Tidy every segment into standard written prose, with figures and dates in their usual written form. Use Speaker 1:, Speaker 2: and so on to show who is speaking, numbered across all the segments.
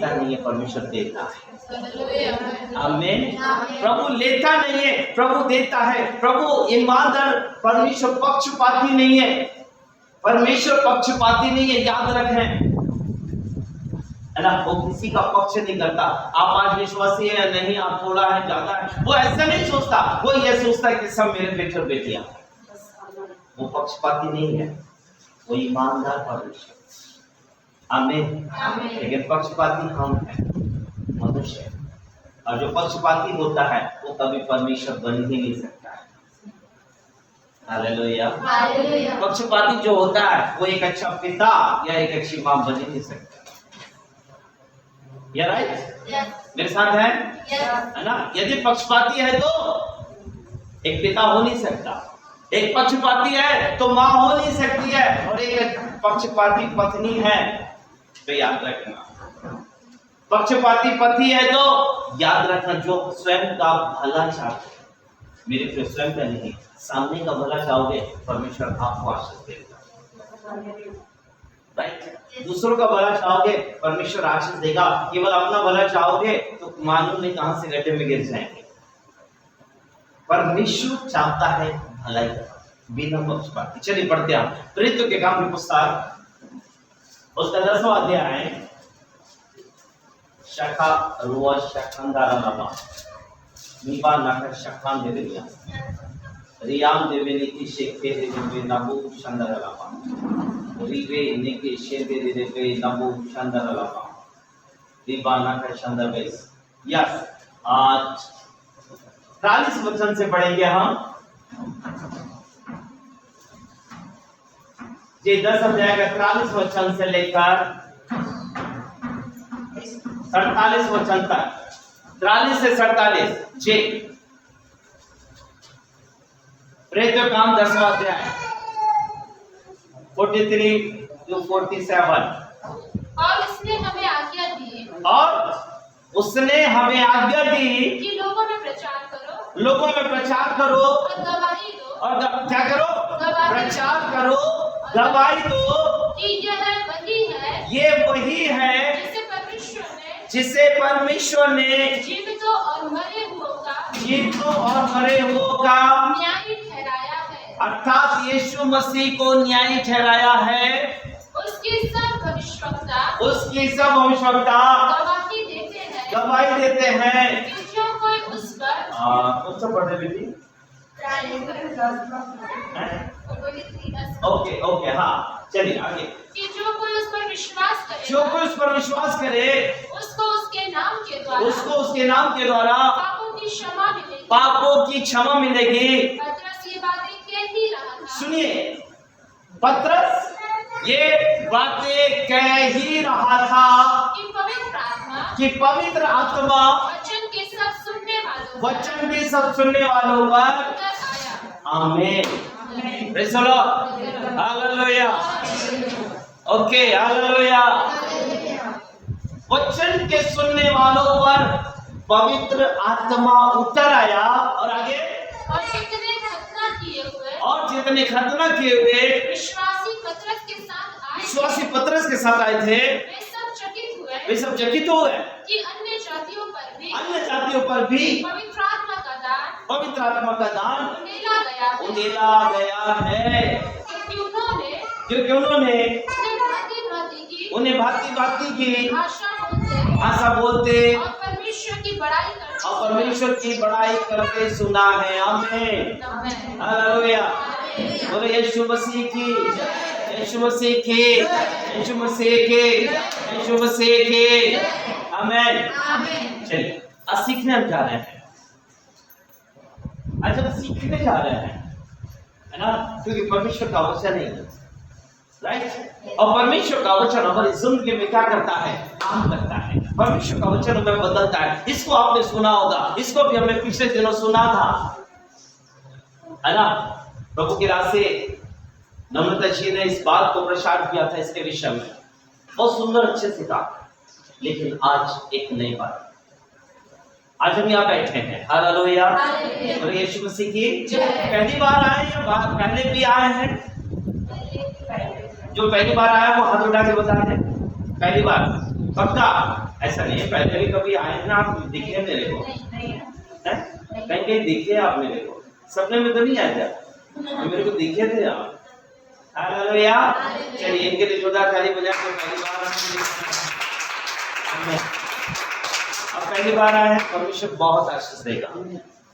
Speaker 1: लेता नहीं है, परमेश्वर देता है। आमीन। प्रभु लेता नहीं है, प्रभु देता है। प्रभु ईमानदार, परमेश्वर पक्षपाती नहीं है, परमेश्वर पक्षपाती नहीं है, याद रखें, है ना। वो किसी का पक्ष नहीं करता। आप आज विश्वासी है या नहीं, आप थोड़ा है ज्यादा है, वो ऐसा नहीं सोचता। वो ये सोचता है कि सब मेरे बेटे और बेटियां। वो पक्षपाती नहीं है, वो ईमानदार परमेश्वर। आमीन। लेकिन पक्षपाती हम हैं, मनुष्य है। और जो पक्षपाती होता है वो कभी परमेश्वर बन ही नहीं सकता है। हालेलुया। पक्षपाती जो होता है वो एक अच्छा पिता या एक अच्छी मां बन ही नहीं सकता। या राइट? मेरे साथ है ना। यदि पक्षपाती है तो एक पिता हो नहीं सकता, एक पक्षपाती है तो मां हो नहीं सकती है, और एक पक्षपाती पत्नी है तो याद रखना, पक्षपाती पति है तो याद रखना, जो स्वयं का भला चाहते, मेरे प्रिय स्वयं का नहीं, सामने का भला चाहोगे, परमेश्वर आपको आशीष देगा। राइट? दूसरों का भला चाहोगे, परमेश्वर आशीष देगा। केवल अपना भला चाहोगे तो मालूम नहीं कहां से गड्ढे में गिर जाएंगे। परमेश्वर चाहता है भलाई बिना पक्षपाती। चलिए पढ़ते हैं प्रेरितों के काम की पुस्तक, उसका 10वां अध्याय, शाखा रुआ शाखंदारा नामा नीबा नाका शाखान दे दिया रियाम देवेनी की शेखे दे देवे नबू शानदारा नामा रिवे नेके शेदे दे देवे नबू शानदारा नामा नीबा नाका शानदार बेस। यस, आज 40 वचन से पढ़ेंगे हम। ये 10 अध्याय का 43 वचन से लेकर 47 वचन तक, 43 से 47 जी। प्रेरितों का काम 10वां अध्याय 43 to 47।
Speaker 2: और उसने हमें आज्ञा दी,
Speaker 1: और उसने हमें आज्ञा दी
Speaker 2: कि लोगों में प्रचार करो,
Speaker 1: लोगों में प्रचार करो,
Speaker 2: और गवाही दो,
Speaker 1: और क्या करो? प्रचार करो, गवाही दो
Speaker 2: कि यह वही है,
Speaker 1: ये वही है जिसे परमेश्वर ने
Speaker 2: जीवितों और मरे हुओं का न्यायी ठहराया है,
Speaker 1: अर्थात यीशु मसीह को न्यायी ठहराया है।
Speaker 2: उसकी सब
Speaker 1: भविष्यवक्ता
Speaker 2: गवाही देते हैं
Speaker 1: कि
Speaker 2: जो कोई उस पर
Speaker 1: कौन सा पढ़े बेटी? ओके हाँ, चलिए आगे।
Speaker 2: कि जो कोई उस पर विश्वास करे,
Speaker 1: जो कोई उस पर विश्वास करे,
Speaker 2: उसको उसके नाम के द्वारा
Speaker 1: पापों की क्षमा मिलेगी।
Speaker 2: पतरस ये बातें कह ही रहा था।
Speaker 1: सुनिए, पतरस ये बातें कह ही रहा था कि पवित्र आत्मा
Speaker 2: वचन के
Speaker 1: सब सुनने वालों पर आमीन। Praise the Lord, hallelujah. Okay, hallelujah. वचन के सुनने वालों पर पवित्र आत्मा उतर आया, और आगे
Speaker 2: और
Speaker 1: जितने खतना किए हुए
Speaker 2: विश्वासी
Speaker 1: पतरस के साथ आए थे,
Speaker 2: वे सब चकित
Speaker 1: हो गए
Speaker 2: कि अन्य जातियों
Speaker 1: पर भी
Speaker 2: पवित्र
Speaker 1: आत्मा का दान
Speaker 2: उंडेला गया
Speaker 1: है, क्योंकि उन्होंने उन्हें भांति की भाषा बोलते
Speaker 2: और परमेश्वर की बड़ाई
Speaker 1: करते सुना है। आमीन, हालेलुया। बोलो यीशु मसीह की, यीशु मसीह की, यीशु मसीह की, यीशु मसीह की। आमीन। चलिए, आज सीखने हम जा रहे हैं। आज हम सीखने जा रहे हैं, है ना, क्योंकि परमेश्वर का वचन है, राइट। और परमेश्वर का वचन हमारी जिंदगी में क्या करता है? काम करता है। परमेश्वर का वचन हमें बदलता है। इसको आपने सुना होगा, इसको भी हमने पिछले दिनों सुना था, है ना। प्रभु के रास्ते नम्रता जी ने इस बात को प्रचार किया था, इसके विषय में बहुत सुंदर अच्छे से कहा। लेकिन आज एक नई बात, आज हम यहाँ बैठे हैं, हालेलुया। और यीशु मसीह की पहली बार आए या पहले भी आए हैं? जो पहली बार आया वो हाथ उठा के बता दे। पहली बार, पक्का? ऐसा नहीं है, पहले भी कभी आए ना आप दिखे मेरे को, कहीं कहीं दिखे आप मेरे को, सपने में तो नहीं आए थे, मेरे को दिखे थे आप। हालेलुया। चलिए इनके लिए जोरदार ताली बजा के पहली बार अब पहली बार आए हैं, परमेश्वर बहुत आशीष देगा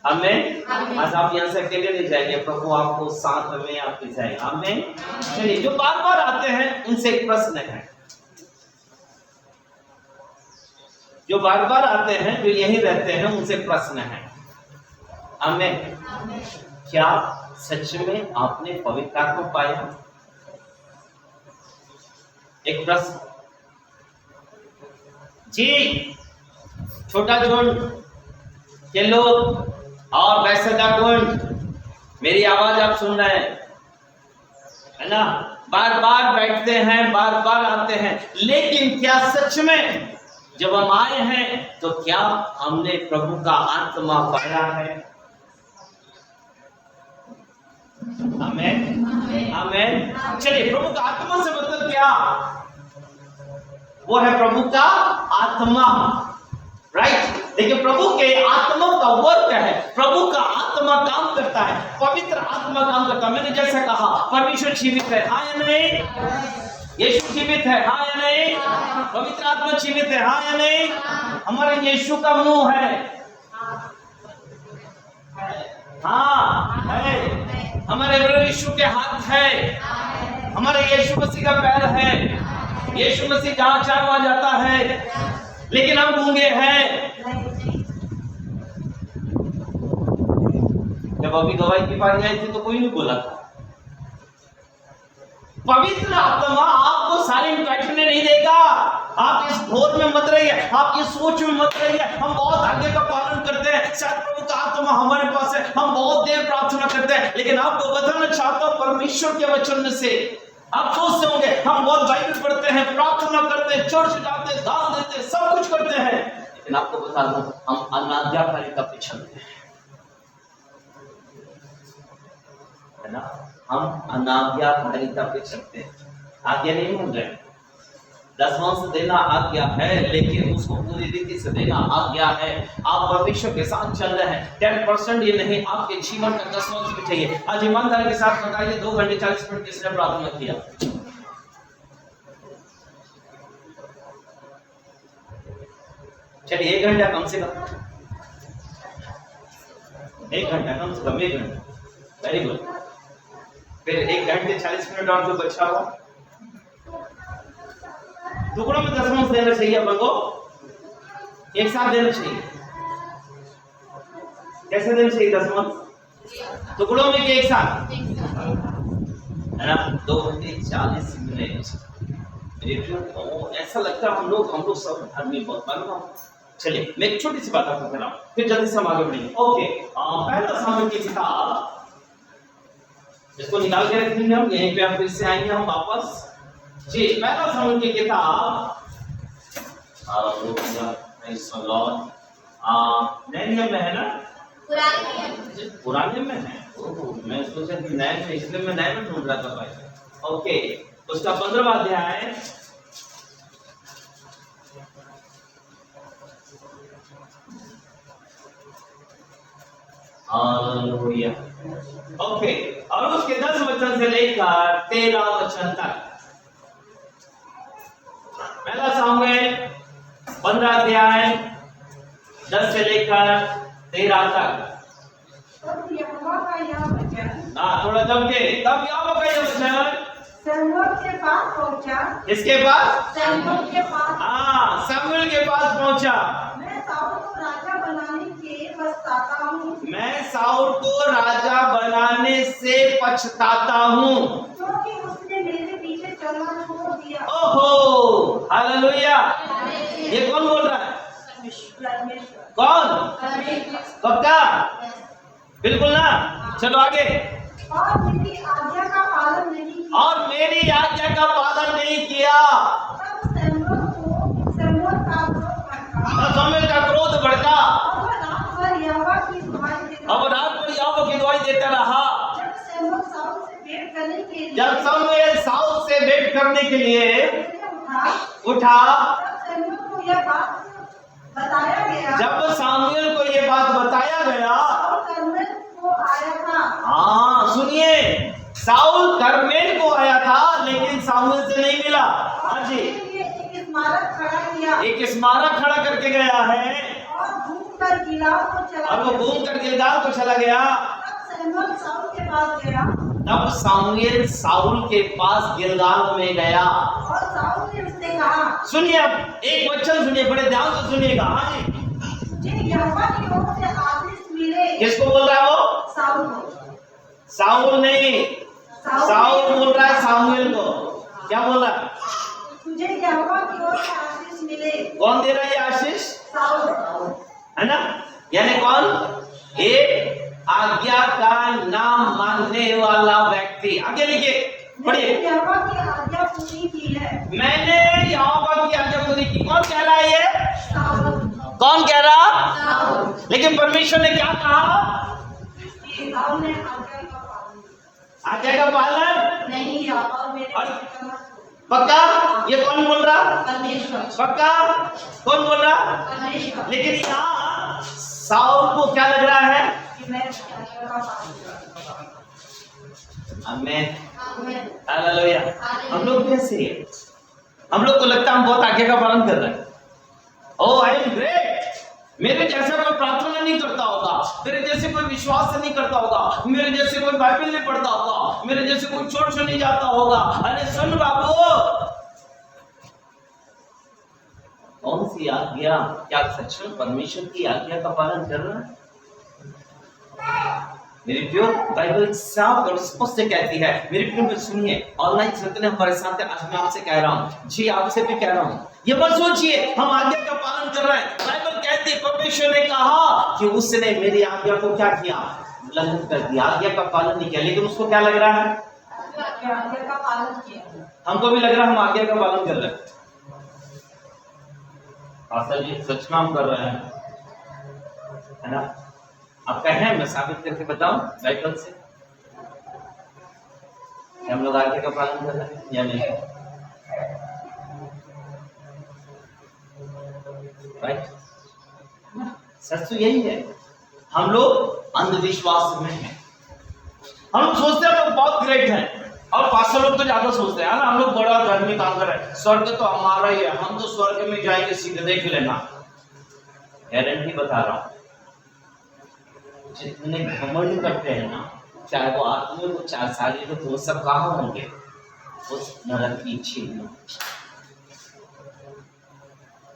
Speaker 1: हमें। आज आप यहाँ से अकेले नहीं जाएंगे, प्रभु आपको साथ में आपके जाएगा हमें। चलिए जो बार बार आते हैं उनसे एक प्रश्न है, जो बार बार आते हैं, जो यही रहते हैं, उनसे प्रश्न है हमें, क्या सच में आपने पवित्र आत्मा पाया? एक प्रश्न जी। छोटा झुंड के लोग और वैसा कुंड, मेरी आवाज आप सुन रहे हैं है ना, बार बार बैठते हैं, बार बार आते हैं, लेकिन क्या सच में जब हम आए हैं तो क्या हमने प्रभु का आत्मा पाया है? आमेन आमेन। चलिए प्रभु का आत्मा से मतलब क्या? वो है प्रभु का आत्मा, राइट। देखिए प्रभु के आत्मा का वर्क है, प्रभु का आत्मा काम करता है, पवित्र आत्मा काम करता है। मैंने जैसा कहा परमेश्वर जीवित है, हाँ या नहीं? यीशु जीवित है, हाँ या नहीं? पवित्र आत्मा जीवित है, हाँ या नहीं? हमारे यीशु का मुंह है, हाँ है। हमारे यीशु के हाथ है, हमारे यीशु मसीह का पैर है। यीशु मसीह जहाँ चाहे वहाँ जाता है, लेकिन हम गूंगे हैं। जब अभी गवाही की बारी आई थी तो कोई नहीं बोला था। पवित्र आत्मा आपको साइलेंट बैठने नहीं देगा। आप इस घोर में मत रहिए, आप इस सोच में मत रहिए हम बहुत आज्ञा का पालन करते हैं, शायद प्रभु का आत्मा हमारे पास है, हम बहुत देर प्रार्थना करते हैं। लेकिन आपको बताना चाहता हूं परमेश्वर के वचन से आप सोचते होंगे हम बहुत बाइबल पढ़ते हैं, प्रार्थना करते हैं, चर्च जाते हैं, दान देते हैं, सब कुछ करते हैं, लेकिन आपको बता दूं हम अनाज्ञाकारिता पे चलते हैं, है ना। हम अनाज्ञाकारिता पे चलते हैं, आज्ञा नहीं मान रहे। दसवांश देना आज्ञा है, लेकिन उसको पूरी रीति से देना आज्ञा है। आप परमेश्वर के साथ चल रहे हैं, 10% ये नहीं, आपके जीवन का दसवांश भी चाहिए। आज ईमानदारी के साथ बताइए 2 घंटे 40 मिनट किसने प्रार्थना किया? चलिए 1 घंटा कम से कम, 1 घंटा कम से कम, 1 घंटा, वेरी गुड। फिर 1 घंटे 40 मिनट और जो बचा हुआ टुकड़ों में दसवांश देना चाहिए अपन को, एक साथ देना चाहिए। कैसे देना चाहिए दसवांश? टुकड़ों में कि एक साथ, है ना। 2 घंटे 40 मिनट, ऐसा लगता है हम लोग सब आदमी बहुत मालूम। चलिए मैं एक छोटी सी बात आपको कह रहा हूँ, फिर जल्दी से हम आगे बढ़ेंगे। ओके, पहला सामुएल की किताब, इसको निकाल के रखेंगे हम, यहीं पे हम फिर से आएंगे हम वापस जी। पहला सामुएल की किताब नए नियम में है ना, पुराने में है। मैं सोचा कि नए में, इसलिए मैं नए में ढूंढ रहा था भाई। ओके, उसका 15वां अध्याय, हालेलुया। ओके, और उसके 10 वचन से लेकर 13 वचन तक। पहला सामुएल 15 अध्याय 10 से लेकर 13 तक। थोड़ा दब के, तब यहोवा का यह वचन
Speaker 3: शमूएल के पास पहुंचा।
Speaker 1: इसके पास?
Speaker 3: शमूएल के पास।
Speaker 1: हाँ, शमूएल के पास पहुंचा।
Speaker 3: मैं साउल को राजा बनाने के पछताता हूँ।
Speaker 1: मैं साउल को राजा बनाने से पछताता हूँ,
Speaker 3: क्योंकि उसने मेरे पीछे चलना छोड़ दिया।
Speaker 1: ओहो, हालेलुया। ये कौन बोल रहा है? कौन? पक्का? बिल्कुल ना। चलो आगे।
Speaker 3: और मेरी आज्ञा का पालन नहीं किया।
Speaker 1: और मेरी आज्ञा का पालन नहीं किया।
Speaker 3: तब शमूएल का क्रोध भड़का।
Speaker 1: अब रात भर यहोवा की दुआई देता रहा।
Speaker 3: जब शमूएल साउल से भेंट करने के लिए
Speaker 1: उठा,
Speaker 3: ये बात बताया गया,
Speaker 1: जब सामुएल को ये बात बताया गया,
Speaker 3: कर्मेल को आया था।
Speaker 1: हाँ सुनिए, साउल कर्मेल को आया था लेकिन सामुएल से नहीं मिला। हाँ जी,
Speaker 3: एक स्मारक खड़ा किया
Speaker 1: एक स्मारक खड़ा करके गया है
Speaker 3: और घूम कर गिलाल को चला
Speaker 1: और वो
Speaker 3: गया।
Speaker 1: घूम कर गिलगाल को चला गया।
Speaker 3: तब शमूएल साउल के पास गया
Speaker 1: तब सामुएल साउल के पास गिलगाल में गया।
Speaker 3: और साउल ने उससे कहा,
Speaker 1: सुनिए, अब एक वचन सुनिए, बड़े ध्यान से सुनिएगा। हाँ जी,
Speaker 3: मुझे यहोवा की ओर से आशीष मिले।
Speaker 1: किसको बोल रहा है वो?
Speaker 3: साउल को।
Speaker 1: साउल नहीं, साउल बोल रहा है सामुएल को। क्या बोल रहा है?
Speaker 3: मुझे यहोवा की ओर से आशीष मिले।
Speaker 1: कौन दे रहा है ये आशीष?
Speaker 3: साउल।
Speaker 1: है ना? यानी कौन? एक आज्ञा का नाम मानने वाला व्यक्ति। आगे लिखिए, पढ़िए।
Speaker 3: मैंने यहोवा की आज्ञा पूरी की है।
Speaker 1: मैंने यहोवा की आज्ञा पूरी की। कौन कह रहा है ये?
Speaker 3: साउल।
Speaker 1: कौन कह रहा?
Speaker 3: साउल।
Speaker 1: लेकिन परमेश्वर ने क्या कहा?
Speaker 3: साउल ने आज्ञा का पालन
Speaker 1: आज्ञा का पालन
Speaker 3: नहीं किया और मेरे
Speaker 1: पक्का? ये कौन बोल रहा?
Speaker 3: परमेश्वर।
Speaker 1: पक्का? कौन बोल रहा?
Speaker 3: परमेश्वर।
Speaker 1: लेकिन यहाँ साउल को क्या लग रहा है?
Speaker 3: कि मैं आज्ञा का पालन करूं।
Speaker 1: आमीन,
Speaker 3: आमीन।
Speaker 1: हालेलुया। हम लोग भी ऐसे हैं। हम लोग को लगता है हम बहुत आज्ञा का पालन कर रहे हैं। ओह आई एम ग्रेट। मेरे जैसा कोई प्रार्थना नहीं करता होगा, मेरे जैसे कोई विश्वास नहीं करता होगा, मेरे जैसे कोई बाइबल नहीं पढ़ता होगा, मेरे जैसे कोई चर्च नहीं जाता होगा। अरे सुन बाबू, कौन सी आज्ञा? क्या सच में परमेश्वर की आज्ञा का पालन कर रहा है? मेरे प्रियो, बाइबल साफ और स्पष्ट कहती है। मेरे प्रियो सुनिए, ऑनलाइन जितने हमारे साथ हैं, आज मैं आपसे कह रहा हूँ जी, आपसे भी कह रहा हूँ, ये मत सोचिए हम आज्ञा का पालन कर रहे हैं। बाइबल कहती है, परमेश्वर ने कहा कि उसने मेरी आज्ञा को क्या किया? उल्लंघन कर दिया, आज्ञा का पालन नहीं किया। लेकिन उसको क्या लग रहा है?
Speaker 3: आज्ञा का पालन किया।
Speaker 1: हमको भी लग रहा है हम आज्ञा का पालन कर रहे हैं। पास्टर जी सच में हम कर रहे हैं, है ना? आप कहें, मैं साबित करके बताऊं बाइबल से हम लोग आज्ञा का पालन कर रहे हैं या नहीं? राइट? सच तो यही है। हम लोग अंधविश्वास में हैं। हम लोग सोचते हैं हम लोग बहुत ग्रेट हैं, और पास्टर लोग तो ज्यादा सोचते हैं ना, हम लोग बड़ा धर्मी काम कर रहे हैं, स्वर्ग तो हमारा ही है, हम तो स्वर्ग में जाएंगे सीधे, देख लेना। गारंटी बता रहा हूं, जितने घमंड करते हैं ना, चाहे वो आत्मा को चाहे शारीरिक, वो सब कहाँ होंगे? उस नरक की छीन में।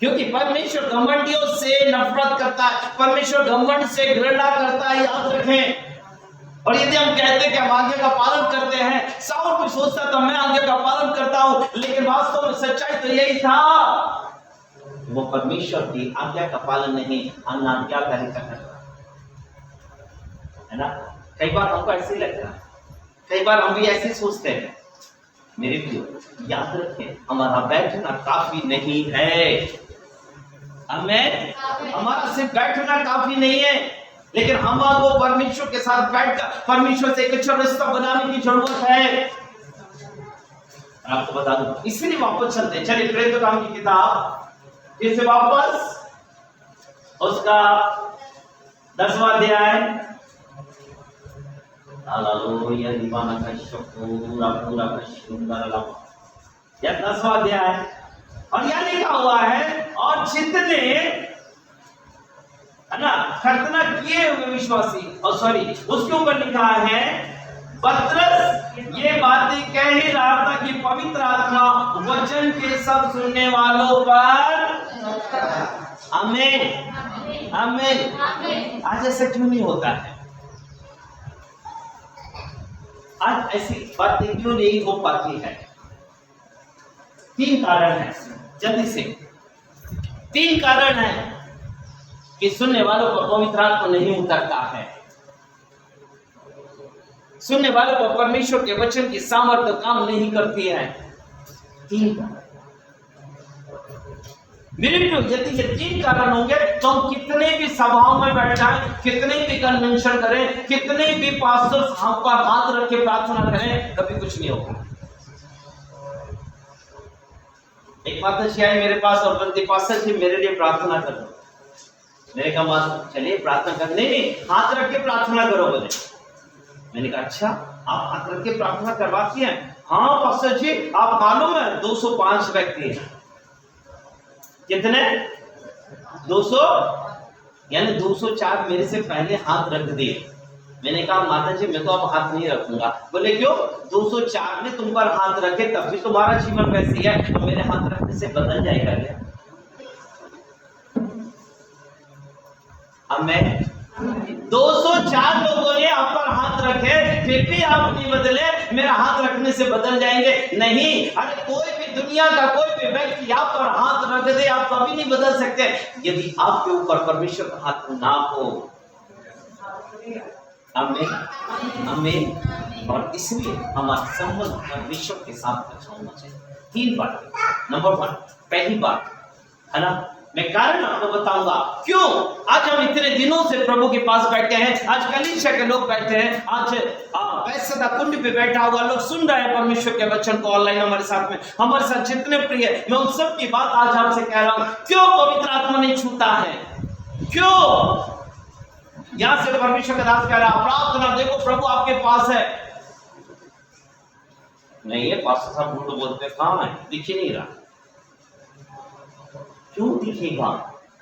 Speaker 1: क्योंकि परमेश्वर घमंडियों से नफरत करता है, परमेश्वर घमंड से घृणा करता है, याद रखें। और यदि हम कहते हैं कि हम आज्ञा का पालन करते हैं, साउल भी सोचता था मैं आज्ञा का पालन करता हूं, लेकिन वास्तव में सच्चाई तो यही था, वो परमेश्वर की आज्ञा का पालन नहीं, अनाज्ञाकारी का करता है ना। कई बार हमको ऐसे ही लगता है, कई बार हम भी ऐसे सोचते हैं। मेरे प्रियो याद रखें, हमारा बैठना काफी नहीं है। हमें हमारा सिर्फ बैठना काफी नहीं है, लेकिन हमको परमेश्वर के साथ बैठकर परमेश्वर से एक अच्छा रिश्ता बनाने की जरूरत है। आपको बता दूं, इसलिए वापस चलते हैं। चलिए प्रेरितों के काम की किताब फिर से वापस, उसका 10वां अध्याय। हालेलुया, दीवाना का शुक्र, पूरा का शुक्र। यह 10वां अध्याय, और यह लिखा हुआ है, और जितने है ना खतना किए हुए विश्वासी, और सॉरी उसके ऊपर लिखा है, पतरस ये बातें कह ही रहा था कि पवित्र आत्मा वचन के सब सुनने वालों पर आमीन आमीन। आज ऐसा क्यों नहीं होता है? आज ऐसी बातें क्यों नहीं हो पाती है? 3 कारण है, जल्दी से 3 कारण है कि सुनने वालों पर पवित्र आत्मा नहीं उतरता है। सुनने वालों पर परमेश्वर के वचन की सामर्थ्य काम नहीं करती है। 3 कारण। मेरे प्रियो, यदि ये 3 कारण होंगे तो हम कितने भी सभाओं में बैठ जाएं, कितने भी कन्वेंशन करें, कितने भी पास्टर्स हम पर हाथ रख के प्रार्थना करें, कभी कुछ नहीं होगा। एक एक माता जी आई मेरे पास और बोलती पास्टर जी मेरे लिए प्रार्थना करो। मैंने कहा माता चलिए प्रार्थना कर। नहीं हाथ रख के प्रार्थना करो बोले। मैंने कहा अच्छा आप हाथ रख के प्रार्थना करवाती हैं? हाँ पास्टर जी आप मालूम है 205 व्यक्ति हैं। कितने? 200 यानी 204 मेरे से पहले हाथ रख दिए। मैंने कहा माता जी मैं तो अब हाथ नहीं रखूंगा। बोले क्यों? 204 ने तुम पर हाथ रखे तब भी तुम्हारा जीवन वैसे है, तो मेरे हाथ रखने से बदल जाएगा क्या? अब मैं 204 लोगों ने आप पर हाथ रखे फिर भी आप नहीं बदले, मेरा हाथ रखने से बदल जाएंगे? नहीं। अरे कोई भी दुनिया का कोई भी व्यक्ति आप पर हाथ रख दे आप कभी नहीं बदल सकते यदि आपके ऊपर परमेश्वर का हाथ ना हो। आमीन आमीन। और इसलिए हमारा संबंध परमेश्वर के साथ अच्छा होना चाहिए। 3 बात। नंबर 1 पहली बात है ना, मैं कारण आपको बताऊंगा क्यों आज हम इतने दिनों से प्रभु के पास बैठे हैं। आज कलीसिया के लोग बैठे हैं, आज वैसदा कुंड पे बैठा हुआ लोग सुन रहे हैं परमेश्वर के वचन को ऑनलाइन हमारे साथ में। हमारे साथ जितने प्रिय मैं उन सब की बात आज आपसे कह रहा हूं। क्यों पवित्र आत्मा नहीं छूता है? क्यों? यहां से परमेश्वर का दास कह रहा है प्रार्थना देखो प्रभु आपके पास है। नहीं है पास्टर साहब झूठ बोलते कहां है? दिख ही नहीं रहा। क्यों दिखेगा?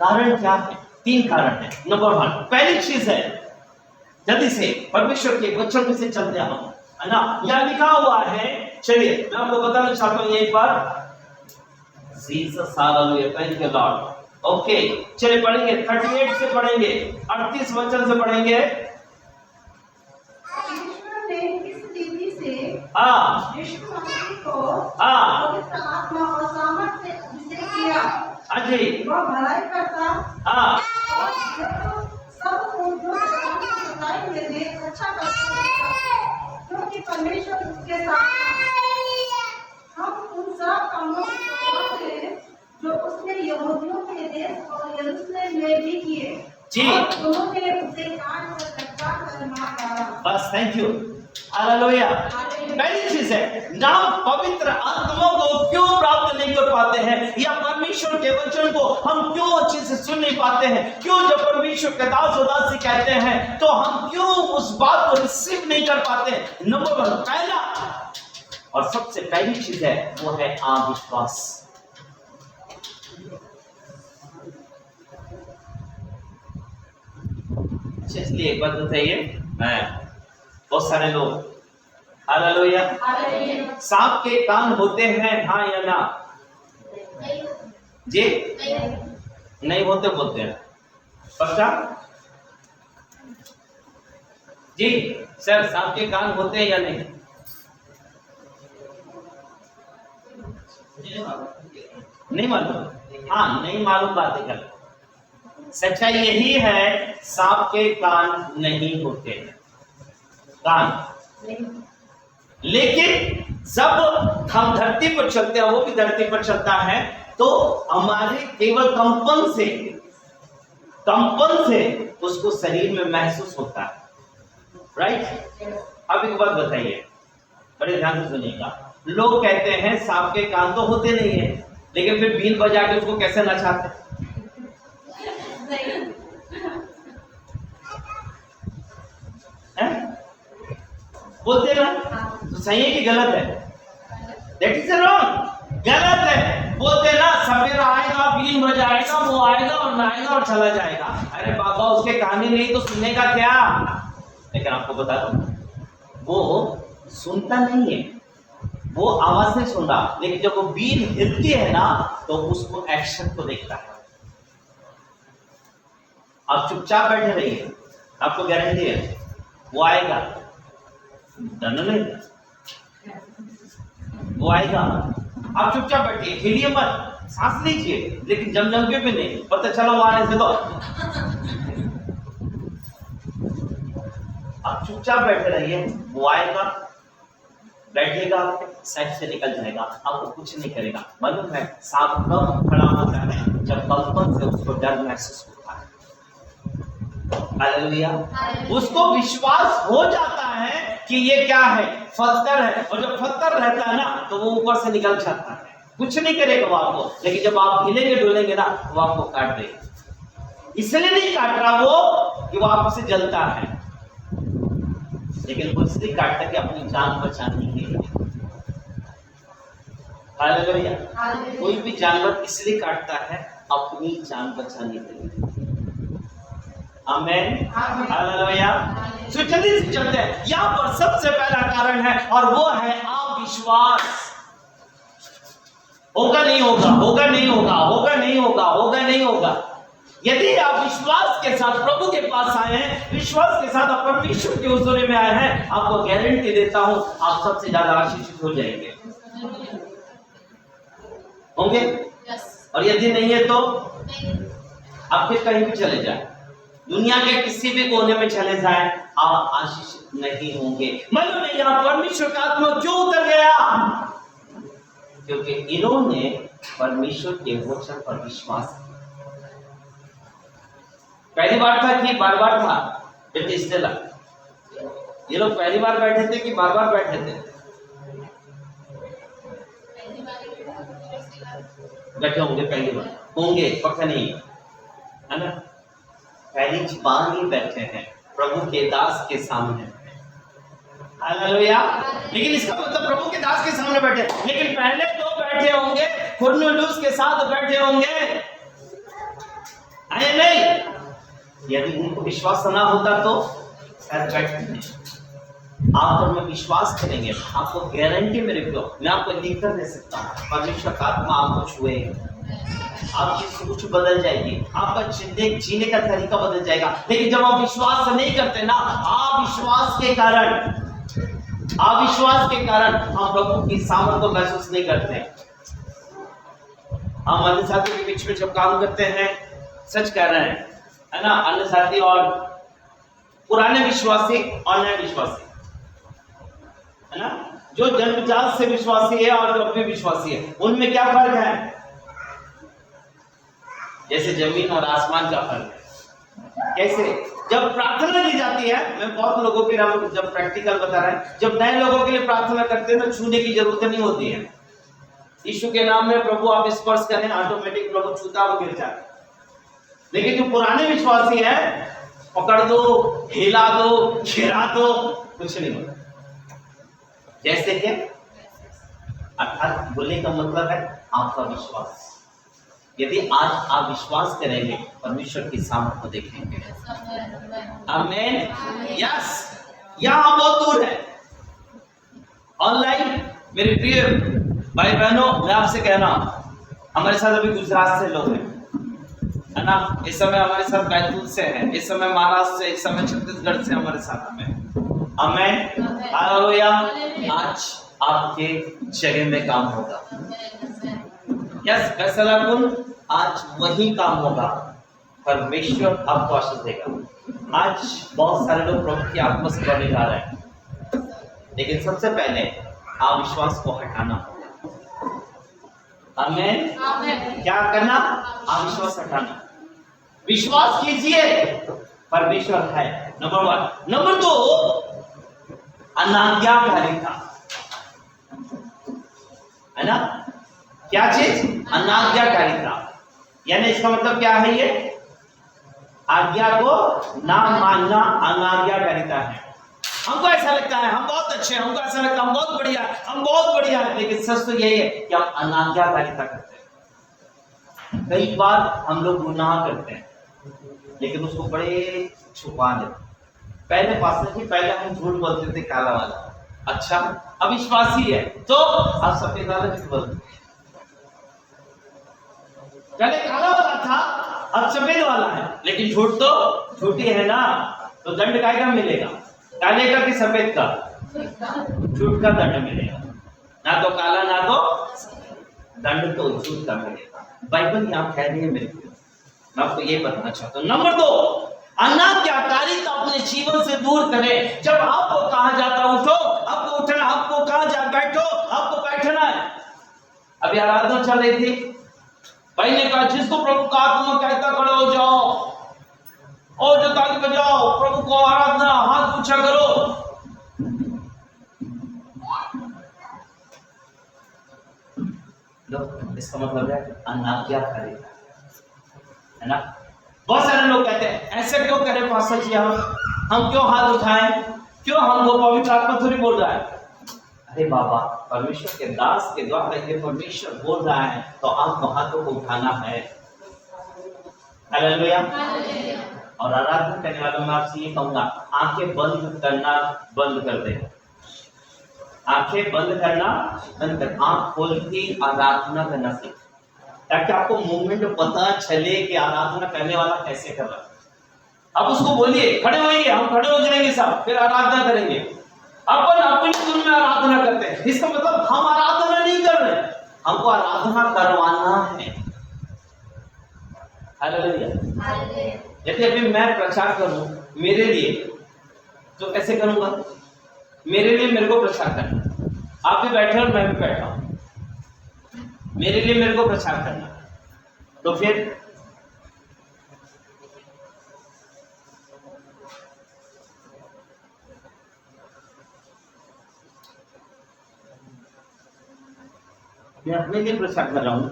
Speaker 1: कारण क्या है? 3 कारण है। नंबर 1 पहली चीज है जल्दी से परमेश्वर के वचन में से चलते हैं हम, है ना। यहां लिखा हुआ है, चलिए मैं आपको बताना चाहता हूं यहीं पर Jesus hallelujah thank you Lord. Okay चलिए पढ़ेंगे 38 से पढ़ेंगे 38 वचन से पढ़ेंगे।
Speaker 3: ईश्वर ने इस रीति से यीशु मसीह को पवित्र आत्मा और सामर्थ से अभिषेक किया।
Speaker 1: जी
Speaker 3: वह भलाई करता और सबको जो भलाई में दे अच्छा करता क्योंकि परमेश्वर उसके साथ था। हम उन सब कामों को जो उसने यहूदियों के देश और यरूशलेम में भी किए
Speaker 1: जी।
Speaker 3: और उन्होंने उसे काट कर कच्चा कर मार डाला।
Speaker 1: बस थैंक यू हालेलुया। पहली चीज है ना पवित्र आत्मा को क्यों प्राप्त नहीं कर पाते हैं या परमेश्वर के वचन को हम क्यों अच्छे से सुन नहीं पाते हैं? क्यों जब परमेश्वर के दास उदासी कहते हैं तो हम क्यों उस बात को रिसीव नहीं कर पाते? नंबर 1 पहला और सबसे पहली चीज है वो है अविश्वास। इसलिए एक बात बताइए, मैं बहुत सारे लोग हालेलुया सांप के कान होते हैं हाँ या ना? जी नहीं होते बोलते हैं पक्का? जी सर सांप के कान होते हैं या नहीं? नहीं मालूम? हाँ नहीं मालूम बात है। सच्चाई यही है सांप के कान नहीं होते कान, लेकिन जब हम धरती पर चलते हैं वो भी धरती पर चलता है तो हमारे केवल कंपन से उसको शरीर में महसूस होता है। राइट। अब एक बात बताइए बड़े ध्यान से सुनिएगा। लोग कहते हैं सांप के कान तो होते नहीं है लेकिन फिर बीन बजा के उसको कैसे नचाते? बोलते ना तो सही है कि गलत है? दैट इज रॉन्ग, गलत है। बोलते ना सवेरा आएगा बीन बजाएगा वो आएगा और नहाएगा और चला जाएगा। अरे बाबा उसके कान ही नहीं तो सुनने का क्या? लेकिन आपको बता दूं वो सुनता नहीं है, वो आवाज नहीं सुन रहा, लेकिन जब वो बीन हिलती है ना तो उसको एक्शन को देखता है। आप चुपचाप बैठे रहिए, आपको गारंटी है वो आएगा। डरना नहीं, वो आएगा। आप चुपचाप बैठिए, हिलिए मत, सांस लीजिए, लेकिन जम के भी नहीं। पता चला वो आने से तो आप चुपचाप बैठे रहिए, वो आएगा, बैठेगा, साइड से निकल जाएगा, आपको कुछ नहीं करेगा। मालूम है सांप कब खड़ा होता है? जब कंपन से उसको डर महसूस होता है। हालेलुया। उसको विश्वास हो जाता है कि ये क्या है? पत्थर है, और जब पत्थर रहता है ना तो वो ऊपर से निकल जाता है। कुछ नहीं करेगा वो आपको, लेकिन जब आप हिलेंगे डोलेंगे ना वो आपको काट देगा। इसलिए नहीं काट रहा वो कि वो आपसे जलता है, लेकिन वो इसलिए काटता कि अपनी जान बचाने के लिए। हालेलुया। कोई भी जानवर इसलिए काटता है अपनी जान बचाने के लिए। आमेन। हालेलुया। तो जल्दी से चलते हैं। यहाँ पर सबसे पहला कारण है और वो है अविश्वास। होगा नहीं होगा, होगा नहीं होगा, होगा नहीं होगा, होगा नहीं होगा। यदि आप विश्वास के साथ प्रभु के पास आए हैं, विश्वास के साथ आप परमेश्वर के हुजूर में आए हैं, आपको गारंटी देता हूं आप सबसे ज्यादा आशीषित हो जाएंगे। होंगे? और यदि नहीं है तो आप फिर कहीं भी चले जाए, दुनिया के किसी भी कोने में चले जाए, आप आशीषित नहीं होंगे। मालूम नहीं यहाँ परमेश्वर का आत्मा क्यों उतर गया? क्योंकि इन्होंने परमेश्वर के वचन पर विश्वास किया। पहली बार था कि बार बार था? ये लोग पहली बार बैठे थे कि बार बार बैठे थे? बैठे होंगे, पहली बार होंगे, पक्का नहीं है ना? पहली बार ही बैठे हैं प्रभु के दास के सामने। हालेलुया। लेकिन इसका मतलब प्रभु के दास के सामने बैठे, लेकिन पहले तो बैठे होंगे कुरनेलियुस के साथ बैठे होंगे, आए नहीं? यदि उनको विश्वास ना होता तो शायद बैठते नहीं। आप पर में विश्वास करेंगे, आपको गारंटी मेरे को, मैं आपको लिख कर दे सकता हूँ, परमेश्वर का आत्मा आपको छुएगा, आपकी सोच बदल जाएगी, आपका जीने का तरीका बदल जाएगा। लेकिन जब आप विश्वास नहीं करते ना, अविश्वास के कारण हम प्रभु की सामर्थ को महसूस नहीं करते। हम अन्य साथियों के बीच में जब काम करते हैं, सच कह रहे हैं, है ना, अन्य साथी और पुराने विश्वासी और नए विश्वासी, है ना, जो जन्मजात से विश्वासी है और जो अभी विश्वासी है, उनमें क्या फर्क है? जैसे जमीन और आसमान का फर्क है। कैसे? जब प्रार्थना की जाती है, मैं बहुत लोगों के लिए जब प्रैक्टिकल बता रहा है, जब नए लोगों के लिए प्रार्थना करते हैं तो छूने की जरूरत नहीं होती है। यीशु के नाम में प्रभु आप स्पर्श करें, ऑटोमेटिक प्रभु छूता वो गिर जाता है। लेकिन जो पुराने विश्वासी है, पकड़ दो, हिला दो, खिरा दो, कुछ नहीं होता। जैसे कि अर्थात बोलने का मतलब है आपका विश्वास। यदि आज आप विश्वास करेंगे, परमेश्वर की सामर्थ को देखेंगे। आमीन। यस। यहाँ बहुत दूर है ऑनलाइन मेरे प्रिय भाई बहनों, मैं आपसे कह रहा हूं, हमारे साथ अभी गुजरात से लोग हैं, है ना, इस समय हमारे साथ बैतूल से है, इस समय महाराष्ट्र से, इस समय छत्तीसगढ़ से हमारे साथ में। आमीन। हालेलुया। आज आपके जगह में काम होगा। यस, फैसला कुल आज वही काम होगा, परमेश्वर आपको आशीष देगा। आज बहुत सारे लोग प्रभु की आत्मा से बढ़ने जा रहे हैं, लेकिन सबसे पहले अविश्वास को हटाना होगा। आमीन। क्या करना? अविश्वास हटाना। विश्वास कीजिए परमेश्वर है, नंबर 1। नंबर 2, अनाज्ञाकारिता, है ना? क्या चीज? अनाज्ञाकारिता। यानी इसका मतलब क्या है? ये आज्ञा को ना मानना अनाज्ञाकारिता है। हमको ऐसा लगता है हम बहुत अच्छे हैं, हमको ऐसा लगता है हम बहुत बढ़िया है, हम बहुत बढ़िया है, लेकिन सच तो यही है कि हम अनाज्ञाकारिता करते हैं। कई बार हम लोग गुनाह करते हैं, लेकिन उसको बड़े छुपा लेते। पहले पास्टर जी, पहले हम झूठ बोलते थे, काला वाला। अच्छा, अविश्वासी है तो आप सफेद वाला झूठ बोलते। पहले काला वाला था, अब सफेद वाला है, लेकिन झूठ तो झूठी है ना, तो दंड काय का मिलेगा? काले का कि सफेद का? झूठ का दंड मिलेगा। ना तो काला ना तो दंड, तो झूठ का मिलेगा। बाइबल यहाँ कह रही है मेरे को, मैं आपको ये बताना चाहता हूँ। नंबर 2, अनाज्ञाकारिता अपने जीवन से दूर करें। जब आपको कहा जाता उठो, आपको उठना, आपको कहा जा बैठो, आपको बैठना है। अभी आराधना चल रही थी, भाई ने कहा जिसको प्रभु का आत्मा कहता खड़े हो जाओ, और जो ताली बजाओ, प्रभु को आराधना, हाथ ऊंचा करो। लो, इसका मतलब है अनाज्ञाकारी है ना। बहुत सारे लोग कहते हैं ऐसे क्यों करें पास्टर जी, हम क्यों हाथ उठाएं, क्यों हमको पवित्र आत्मा थोड़ी बोल रहा है। अरे बाबा, परमेश्वर के दास के द्वारा ये परमेश्वर बोल रहा है तो आपको हाथों को उठाना है। हालेलुया। और आराधना करने वालों में आपसे ये कहूंगा, आंखें बंद करना बंद कर दे। आंखें बंद करना बंद कर, आंख खोल के आराधना करना सीख, ताकि आपको मूवमेंट पता चले कि आराधना करने वाला कैसे कर रहा है। अब उसको बोलिए खड़े होइए, हम खड़े हो जाएंगे सब, फिर आराधना करेंगे। अपन अपनी धुन में आराधना करते हैं, इसका मतलब हम आराधना नहीं कर रहे, हमको आराधना करवाना है। हालेलुया। यदि अभी मैं प्रचार करूं मेरे लिए, तो कैसे करूंगा? मेरे लिए मेरे को प्रचार करना, आप भी बैठे और मैं भी बैठा हूं, मेरे लिए मेरे को प्रचार करना, तो फिर मैं अपने लिए प्रचार कर रहा हूं,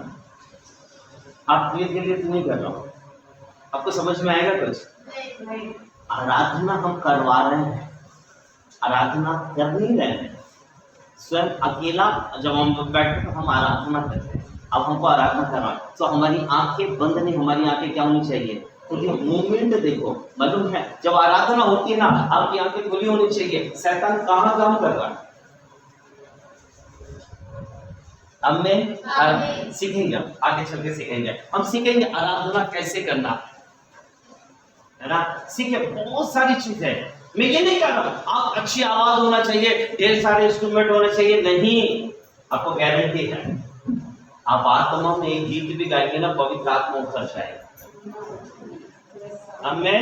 Speaker 1: आपके लिए तो नहीं कर रहा हूं। आपको समझ में आएगा कुछ? आराधना हम करवा रहे हैं, आराधना कर नहीं रहे हैं। स्वयं अकेला जब हम बैठे तो हम आराधना करते हैं, अब हमको आराधना करना, तो हमारी आंखें बंद नहीं, हमारी आंखें क्या होनी चाहिए? खुली। मूवमेंट देखो, मालूम है जब आराधना होती है ना, आपकी आंखें खुली होनी चाहिए। शैतान कहाँ काम कर रहा है? अब मैं सीखेंगे, आगे चल के सीखेंगे, हम सीखेंगे आराधना कैसे करना है ना। सीखे बहुत सारी चीजें। मैं ये नहीं कह रहा आप अच्छी आवाज होना चाहिए, ढेर सारे इंस्ट्रूमेंट होने चाहिए, नहीं। आपको गारंटी है आप आत्मा में एक गीत भी गाएंगे ना, पवित्र आत्मा उतर जाएगा। अब मैं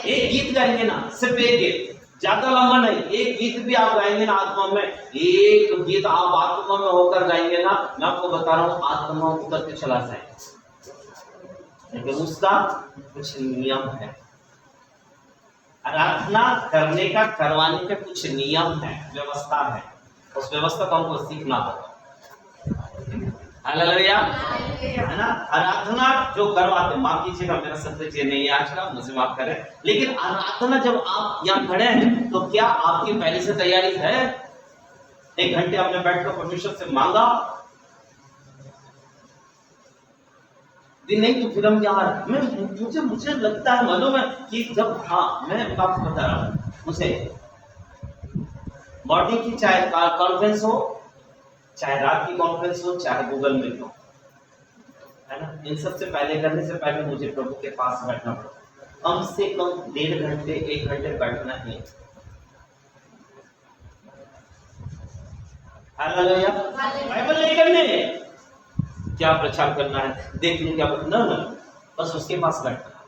Speaker 1: एक गीत गाएंगे ना, सिर्फ एक गीत, ज्यादा लंबा नहीं, एक गीत भी आप गाएंगे ना आत्मा में, एक गीत आप आत्मा में होकर गाएंगे ना, मैं आपको बता रहा हूँ आत्मा उतर के चला जाएगा। लेकिन उसका कुछ नियम है, आराधना करने का, करवाने का कुछ नियम है, व्यवस्था है, उस व्यवस्था को हमको सीखना होगा। हालेलुया, है ना। आराधना जो करवाते, माफ कीजिएगा मेरा शब्द ये नहीं आज का, मुझे माफ करें, लेकिन आराधना जब आप यहाँ खड़े हैं तो क्या आपकी पहले से तैयारी है? 1 घंटे आपने बैठकर परमेश्वर से मांगा दिन नहीं, तो फिर हम क्या मुझे लगता है मालूम है कि जब, हाँ मैं आपको बता रहा हूँ, मुझे मॉर्निंग की चाहे कॉन्फ्रेंस हो, चाहे रात की कॉन्फ्रेंस हो, चाहे गूगल मीट हो, है ना, इन सबसे पहले करने से पहले मुझे प्रभु के पास बैठना पड़ता, कम से कम 1.5 घंटे 1 घंटे बैठना ही। हालेलुया। बाइबल नहीं करने क्या प्रचार करना है, देख लूं क्या ना, बस उसके पास बैठना,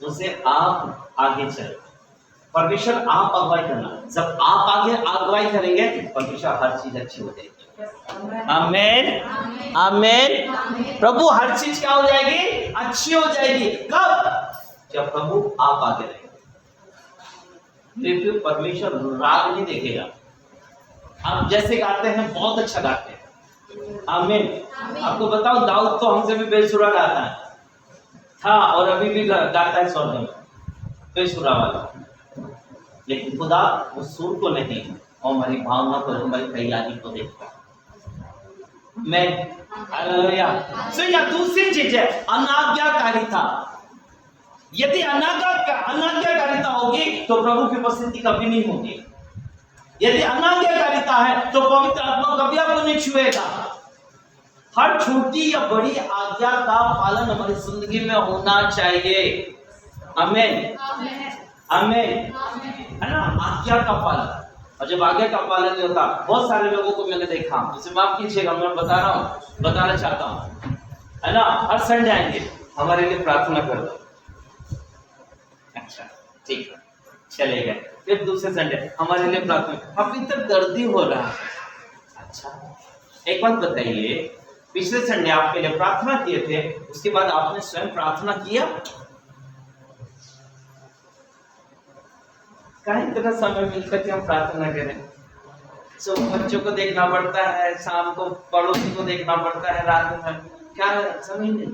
Speaker 1: उससे आप आगे चले। परमेश्वर आप अगुवाई करना, जब आप आगे अगुवाई करेंगे परमेश्वर हर चीज अच्छी हो जाएगी। आमीन आमीन। प्रभु हर चीज क्या हो जाएगी? अच्छी हो जाएगी। कब? जब प्रभु आप आगे रहेंगे। फिर परमेश्वर राग नहीं देखेगा। आप जैसे गाते हैं बहुत अच्छा गाते हैं, आमीन। आपको बताओ दाऊद तो हमसे भी बेसुरा गाता है, हाँ, और अभी भी गाता है स्वर्ग में बेसुरा वाला, लेकिन खुदा उस सुर को नहीं, और हमारी भावना को, हमारी तैयारी को देखता। मैं दूसरी चीज है अनाज्ञाकारिता। यदि अनाज्ञाकारिता होगी तो प्रभु की उपस्थिति कभी नहीं होगी। यदि अनाज्ञाकारिता है तो पवित्र आत्मा कभी आपको नहीं छुएगा। हर छोटी या बड़ी आज्ञा का पालन हमारी जिंदगी में होना चाहिए। आमीन आमीन, है ना, आज्ञा का पालन। और जब आज्ञा का पालन नहीं होता, बहुत सारे लोगों को मैंने देखा, मुझे माफ कीजिएगा, मैं बताना चाहता हूँ, है ना, हर संडे आएंगे हमारे लिए प्रार्थना कर दो, अच्छा ठीक है चले गए, फिर दूसरे संडे हमारे लिए प्रार्थना, अभी तक दर्द ही हो रहा है। अच्छा एक बात बताइए, पिछले संडे आपके लिए प्रार्थना किए थे, उसके बाद आपने स्वयं प्रार्थना किया? कहीं इतना समय मिलता कि हम प्रार्थना करें? सो बच्चों को देखना पड़ता है, शाम को पड़ोसी को देखना पड़ता है, रात में क्या समय नहीं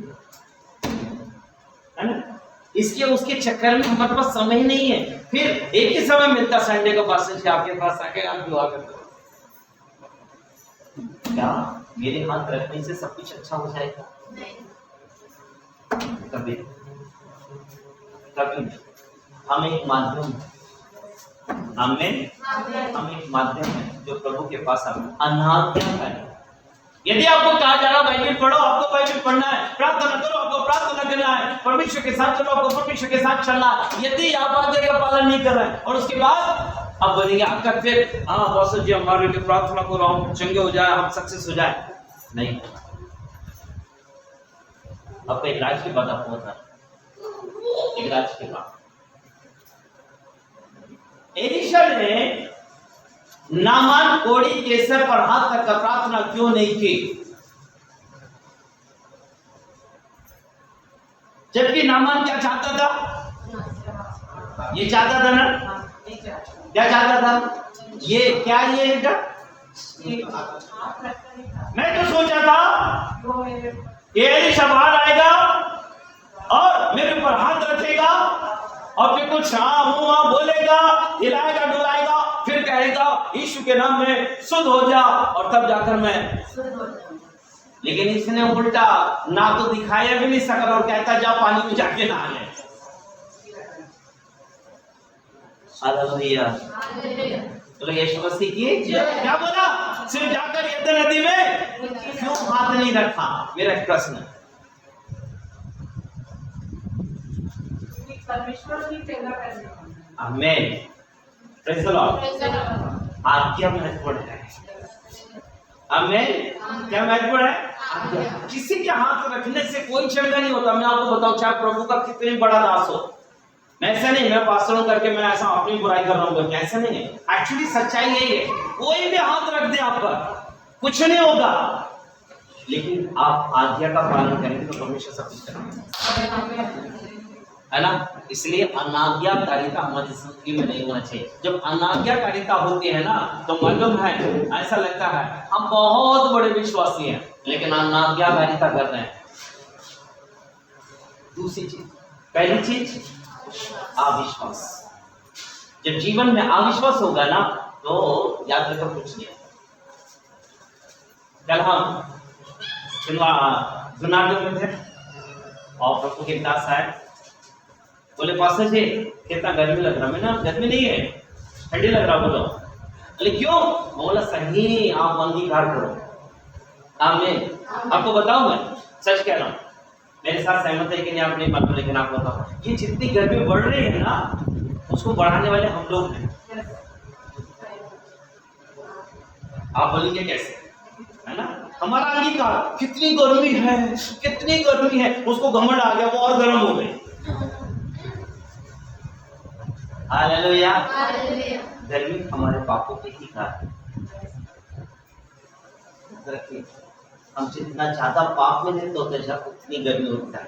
Speaker 1: है ना। इसके उसके चक्कर में हमारे पास समय नहीं है। फिर एक ही समय मिलता संडे को पास से आपके पास आके आप दुआ करते हो, क्या मेरे हाथ रखने से सब कुछ अच्छा हो जाएगा? कभी कभी हम एक माध्यम, हम एक माध्यम है जो प्रभु के पास अनाज्ञा है। यदि आपको कहा जा रहा बाइबल पढ़ो, आपको बाइबल पढ़ना है, प्रार्थना करो, आपको प्रार्थना करना है, परमेश्वर के साथ चलो, आपको परमेश्वर के साथ चलना है। यदि आप आज्ञा का पालन नहीं कर रहे हैं और उसके बाद अब बोलेंगे आपका फिर हाँ बॉस जी हमारे लिए प्रार्थना करो, हम चंगे हो जाए, हम सक्सेस हो जाए, नहीं। आपका इलाज के बाद आपको होता है, इलाज के बाद एलीशा ने नामान कोड़ी के सर पर हाथ रख कर प्रार्थना क्यों नहीं की? जबकि नामान क्या चाहता था? ये चाहता था ना, क्या चाहता था? ये क्या ये मैं तो सोचा था ये एलीशा बाहर आएगा और मेरे ऊपर हाथ रखेगा और फिर कुछ हाँ बोलेगा, हिलाएगा डुलाएगा, फिर कहेगा यीशु के नाम में शुद्ध हो जा, और तब जाकर मैं। लेकिन इसने उल्टा ना तो दिखाया भी नहीं सका और कहता जा पानी में जाके नहा ले। हालेलुया, तो यीशु मसीह की क्या बोला? सिर्फ जाकर यरदन नदी में क्यों हाथ नहीं रखा? मेरा एक प्रश्न है।
Speaker 3: परमेश्वर की सेवा करने।
Speaker 1: आमीन, प्रेज़ द लॉर्ड। आज्ञा महत्वपूर्ण है। आमीन, क्या महत्वपूर्ण है? किसी के हाथ रखने से कोई चंगा नहीं होता। मैं आपको बताऊं, चाहे प्रभु का कितनी बड़ा दास हो, मैं ऐसा नहीं, मैं पास्टरों करके मैं ऐसा अपनी बुराई कर रहा हूँ, ऐसा नहीं है। एक्चुअली सच्चाई यही है, कोई भी हाथ रख दे आप पर कुछ नहीं होगा, लेकिन आप आज्ञा का पालन करेंगे तो परमेश्वर सब कुछ करेंगे, है ना। इसलिए अनाज्ञाकारिता हमारी जिंदगी में नहीं होना चाहिए। जब अनाज्ञाकारिता होती है ना तो मालूम है, ऐसा लगता है हम बहुत बड़े विश्वासी हैं लेकिन अनाज्ञाकारिता कर रहे हैं। दूसरी चीज, पहली चीज अविश्वास। जब जीवन में अविश्वास होगा ना तो याद रखो कुछ नहीं। कल हम जुनागढ़ में थे और प्रभु के दास आए, बोले पास्टर जी कितना गर्मी लग रहा है। मैंने गर्मी नहीं है, ठंडी लग रहा। बोलो, बोले क्यों? बोला सही, आप अंगीकार करो। आमीन। आपको बताओ, मैं सच कह रहा हूँ, मेरे साथ सहमत है कि नहीं आप नहीं मालूम, लेकिन आपको बताओ, ये जितनी गर्मी बढ़ रही है ना उसको बढ़ाने वाले हम लोग हैं। आप बोलेंगे कैसे, है ना? हमारा अंगीकार, कितनी गर्मी है, कितनी गर्मी है, उसको घमंड आ गया, वो और गर्म हो गई। हालेलुया। गर्मी हमारे पापों के ही कारण। हम जितना ज्यादा पाप में लिप्त होते हैं उतनी गर्मी होता है।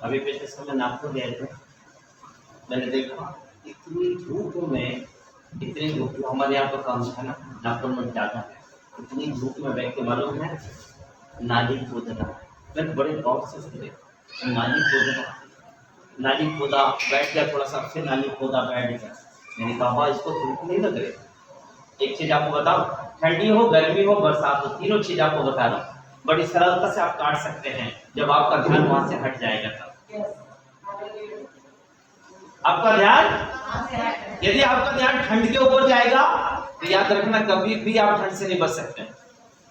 Speaker 1: अभी पिछले समय नागपुर गए थे, मैंने देखा इतनी धूप में, इतनी धूप, हमारे यहाँ तो कम है ना, नागपुर में ज्यादा है, इतनी धूप में बैठ के मालूम है नाली खोदना। मैंने बड़े गौर से सुने, नाली खोदा, बैठ गया थोड़ा सा, फिर नाली खोदा, बैठ गया। मैंने कहा इसको धूप नहीं लग रही। एक चीज आपको बताओ, ठंडी हो, गर्मी हो, बरसात हो, तीनों चीज आपको बता रहा हूँ, बड़ी सरलता से आप काट सकते हैं जब आपका ध्यान वहां से हट जाएगा। तब आपका ध्यान, यदि आपका ध्यान ठंड के ऊपर जाएगा तो याद रखना कभी भी आप ठंड से नहीं बच सकते हैं।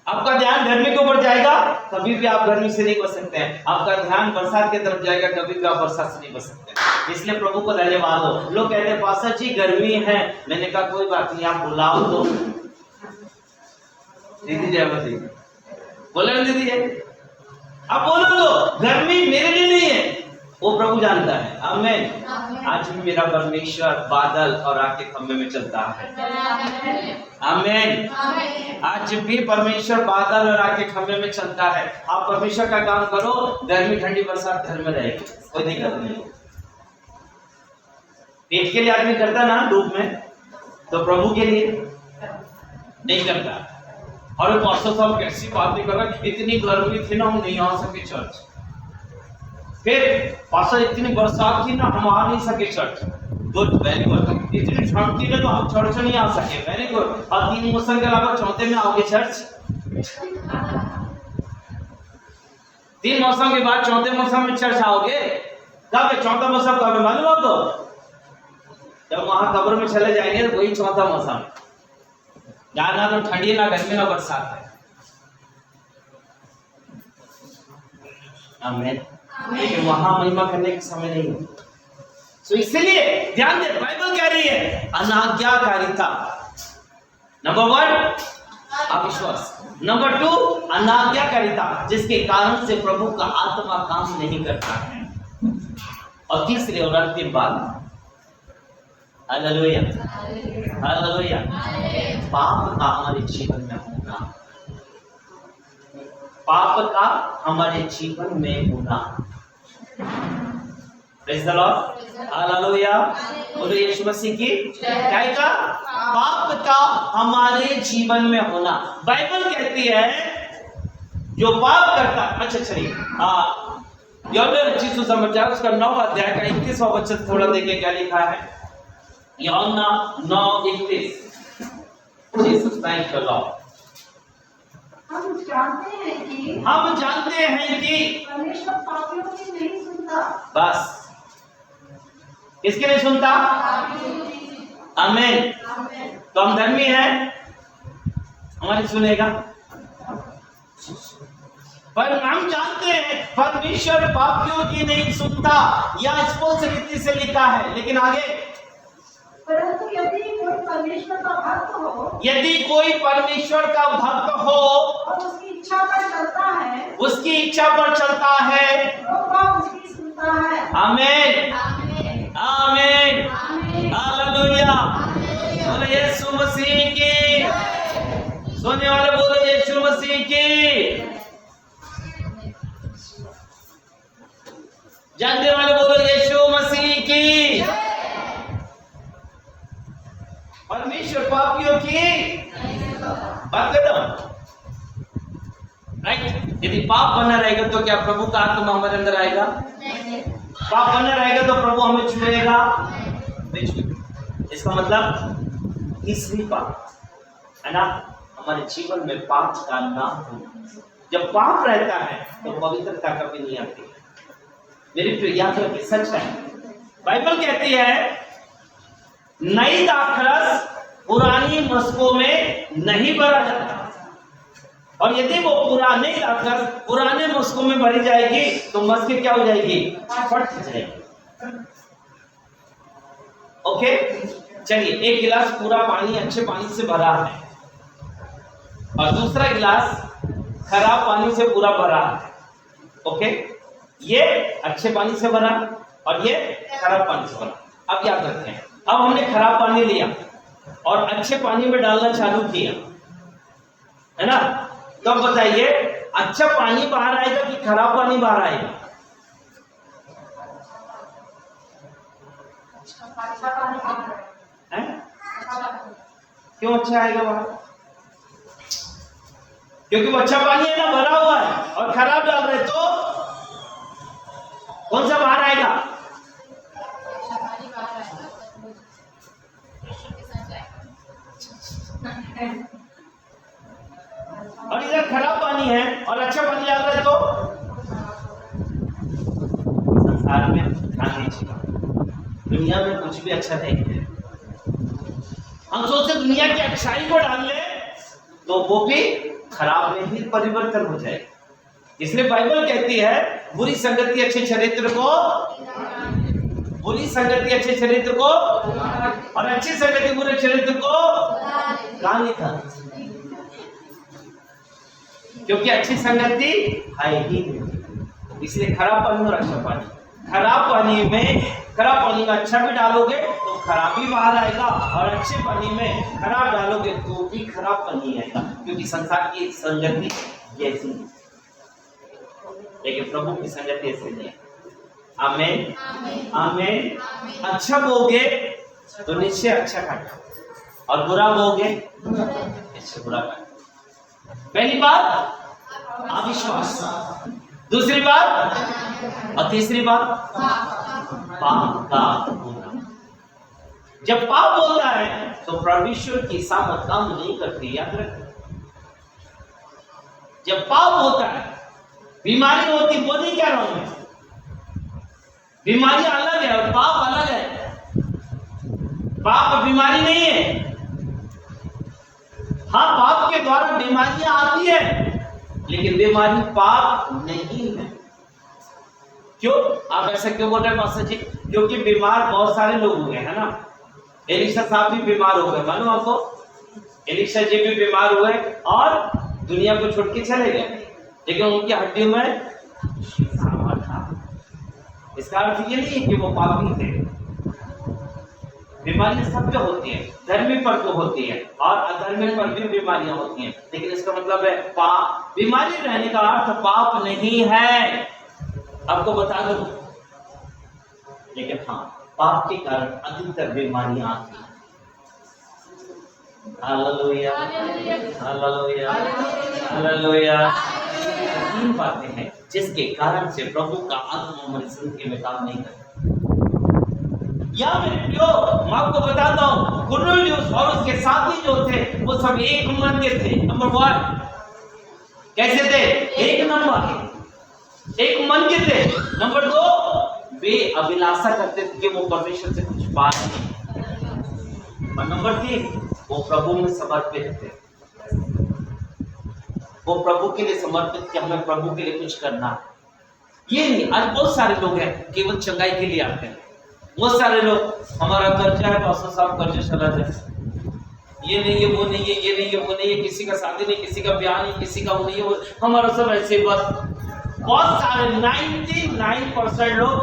Speaker 1: आपका ध्यान गर्मी के ऊपर जाएगा कभी भी आप गर्मी से नहीं बच सकते हैं। आपका ध्यान बरसात की तरफ जाएगा कभी भी आप बरसात से नहीं बच सकते हैं। इसलिए प्रभु को धन्यवाद हो। लोग कहते हैं पास्टर जी गर्मी है, मैंने कहा कोई बात नहीं, आप बुलाओ तो। दीदी जय मसीह, बोले दीदी जय, आप बोलो तो, गर्मी मेरे लिए नहीं है, वो प्रभु जानता है। आमीन। आज भी मेरा परमेश्वर बादल और आग के खंभे में चलता है। आमीन। आज भी परमेश्वर बादल और आग के खंभे में चलता है। आप परमेश्वर का काम करो, गर्मी ठंडी बरसात घर में रहेगी, कोई दिक्कत नहीं। पेट के लिए आदमी करता ना धूप में, तो प्रभु के लिए नहीं करता। और पास्टर साहब कैसी बातें कर रहा, इतनी गर्मी थी ना हम नहीं आ सके चर्च। फिर पास्टर इतनी बरसात थी ना हम आ नहीं सके चर्च। Good, very good. इतनी ठंड थी ना तो हम चर्च नहीं आ सके। Very good. और 3 मौसम के अलावा चौथे में आओगे चर्च? 3 मौसम के बाद चौथे मौसम में चर्च आओगे? कब है चौथा मौसम? कब है मालूम आपको? जब वहां कब्र में चले जाएंगे वही चौथा मौसम। ना तो ठंडी, ना गर्मी, ना बरसात है। आमीन। लेकिन वहां महिमा करने का समय नहीं है। तो इसलिए ध्यान दे, बाइबल कह रही है अनाज्ञाकारिता। नंबर 1 अविश्वास, नंबर 2 अनाज्ञाकारिता, जिसके कारण से प्रभु का आत्मा काम नहीं करता है। और तीसरी और अंतिम बात, हालेलुया हालेलुया, पाप का हमारे जीवन में होना। पाप का हमारे जीवन में होना। Praise the Lord, hallelujah. बोलो यीशु मसीह की जय का। पाप का हमारे जीवन में होना। बाइबल कहती है जो पाप करता, अच्छा चलिए यूहन्ना रचित सुसमाचार उसका 9 अध्याय का 21वां वचन थोड़ा देखें क्या लिखा है। यूहन्ना 9:21, जीसस थैंक यू लॉर्ड।
Speaker 3: हम जानते हैं कि परमेश्वर पापियों की नहीं सुनता।
Speaker 1: बस किसके नहीं सुनता? आमीन। तो हम धर्मी हैं, हमारी सुनेगा। पर हम जानते हैं परमेश्वर पापियों की नहीं सुनता। यह स्पष्ट रीति से लिखा है। लेकिन आगे,
Speaker 3: परंतु यदि कोई परमेश्वर का भक्त हो,
Speaker 1: यदि कोई परमेश्वर का भक्त हो
Speaker 3: और उसकी इच्छा पर चलता है,
Speaker 1: उसकी इच्छा पर चलता है,
Speaker 3: तो वह उसकी सुनता है।
Speaker 1: आमीन आमीन हालेलुया। बोलो यीशु मसीह की। सुनने वाले बोलो यीशु मसीह की। जानने वाले बोलो यीशु मसीह की। परमेश्वर पापियों की बात कर रहा हूं, राइट। यदि पाप बना रहेगा तो क्या प्रभु का आत्मा हमारे अंदर आएगा? पाप बना रहेगा तो प्रभु हमें छुएगा? नहीं छुएगा। इसका मतलब तीसरी बात है ना, हमारे जीवन में पाप का नाम हो। जब पाप रहता है तो पवित्रता कभी नहीं आती। मेरी प्रिय याद रखिए, सच है। बाइबल कहती है नई दाखरस पुरानी मशकों में नहीं भरा जाता। और यदि वो पुराने दाखरस पुराने मशकों में भरी जाएगी तो मशकें क्या हो जाएगी? फट जाएगी। ओके, चलिए एक गिलास पूरा पानी अच्छे पानी से भरा है और दूसरा गिलास खराब पानी से पूरा भरा है। ओके, ये अच्छे पानी से भरा और ये खराब पानी से भरा। अब याद रखें, अब हमने खराब पानी लिया और अच्छे पानी में डालना चालू किया, है ना? तो अब बताइए अच्छा पानी बाहर आएगा कि खराब पानी बाहर आएगा? क्यों अच्छा आएगा बाहर? क्योंकि वो अच्छा पानी है ना, भरा हुआ है। और खराब डाल रहे तो कौन सा बाहर आएगा? और इधर खराब पानी है और अच्छा पानी डाल रहे तो संसार में ध्यान दीजिए, दुनिया में कुछ भी अच्छा नहीं है। हम सोचते दुनिया की अच्छाई को डाल ले तो वो भी खराब में ही परिवर्तन हो जाए। इसलिए बाइबल कहती है बुरी संगति अच्छे चरित्र को, बुरी संगति अच्छे चरित्र को और अच्छी संगति बुरे चरित्र को गाली था। क्योंकि अच्छी संगति है ही नहीं। इसलिए खराब पानी और अच्छा पानी, खराब पानी में अच्छा भी डालोगे तो खराब भी बाहर आएगा और अच्छे पानी में खराब डालोगे तो भी खराब पानी आएगा। क्योंकि संसार की संगति ऐसी है, लेकिन प्रभु की संगति ऐसी नहीं है। आमीन आमीन। अच्छा बोगे तो निश्चय अच्छा खाएगा। और बुरा बोगे इससे बुरा कर। पहली बात अविश्वास, दूसरी बात और तीसरी बात पाप का होना। जब पाप होता है तो परमेश्वर की सामत काम नहीं करती, याद रखें। जब पाप होता है, बीमारी होती, वो नहीं कह रहा हूं मैं, बीमारी अलग है और पाप अलग है। पाप बीमारी नहीं है। हाँ, पाप के द्वारा बीमारियां आती है, लेकिन बीमारी पाप नहीं है। क्यों आप ऐसा क्यों बोल रहे हैं मास्टर जी? क्योंकि बीमार बहुत सारे लोग हुए हैं ना। एलिशा साहब भी बीमार हो गए, मालूम आपको? एलिशा जी भी बीमार हुए और दुनिया को छोड़ के चले गए, लेकिन उनकी हड्डियों में शिफा था। इसका अर्थ ये नहीं है कि वो पापी थे। बीमारियां सब पे होती हैं, धर्मी पर तो होती है और अधर्मी पर भी बीमारियां होती हैं, लेकिन इसका मतलब है पाप, बीमारी रहने का अर्थ पाप नहीं है, आपको बता दूं। लेकिन हाँ, पाप के कारण अधिकतर बीमारियां आती हैं। Hallelujah, hallelujah, hallelujah. तीन बातें हैं जिसके कारण से प्रभु का आत्मा हमारी जिंदगी में काम नहीं करता। या मेरे प्रियो, मैं आपको बताता हूँ, कुरनेलियुस और उसके साथी जो थे वो सब एक मन के थे। नंबर 1 कैसे थे? एक नंबर, एक मन के थे। नंबर 2 वे अभिलाषा करते थे कि वो परमेश्वर से कुछ पा सकें। और नंबर 3 वो प्रभु में समर्पित थे। वो प्रभु के लिए समर्पित कि हमें प्रभु के लिए कुछ करना है। ये नहीं, आज बहुत सारे लोग हैं केवल चंगाई के लिए आते हैं। बहुत सारे लोग, हमारा कर्जा है पास्टर साहब, कर्जा चला जाए, ये नहीं है, वो नहीं है, ये नहीं है, वो नहीं है, किसी का शादी नहीं, किसी का ब्याह नहीं, किसी का वो नहीं है, वो हमारा सब ऐसे। बस बहुत सारे 99% लोग,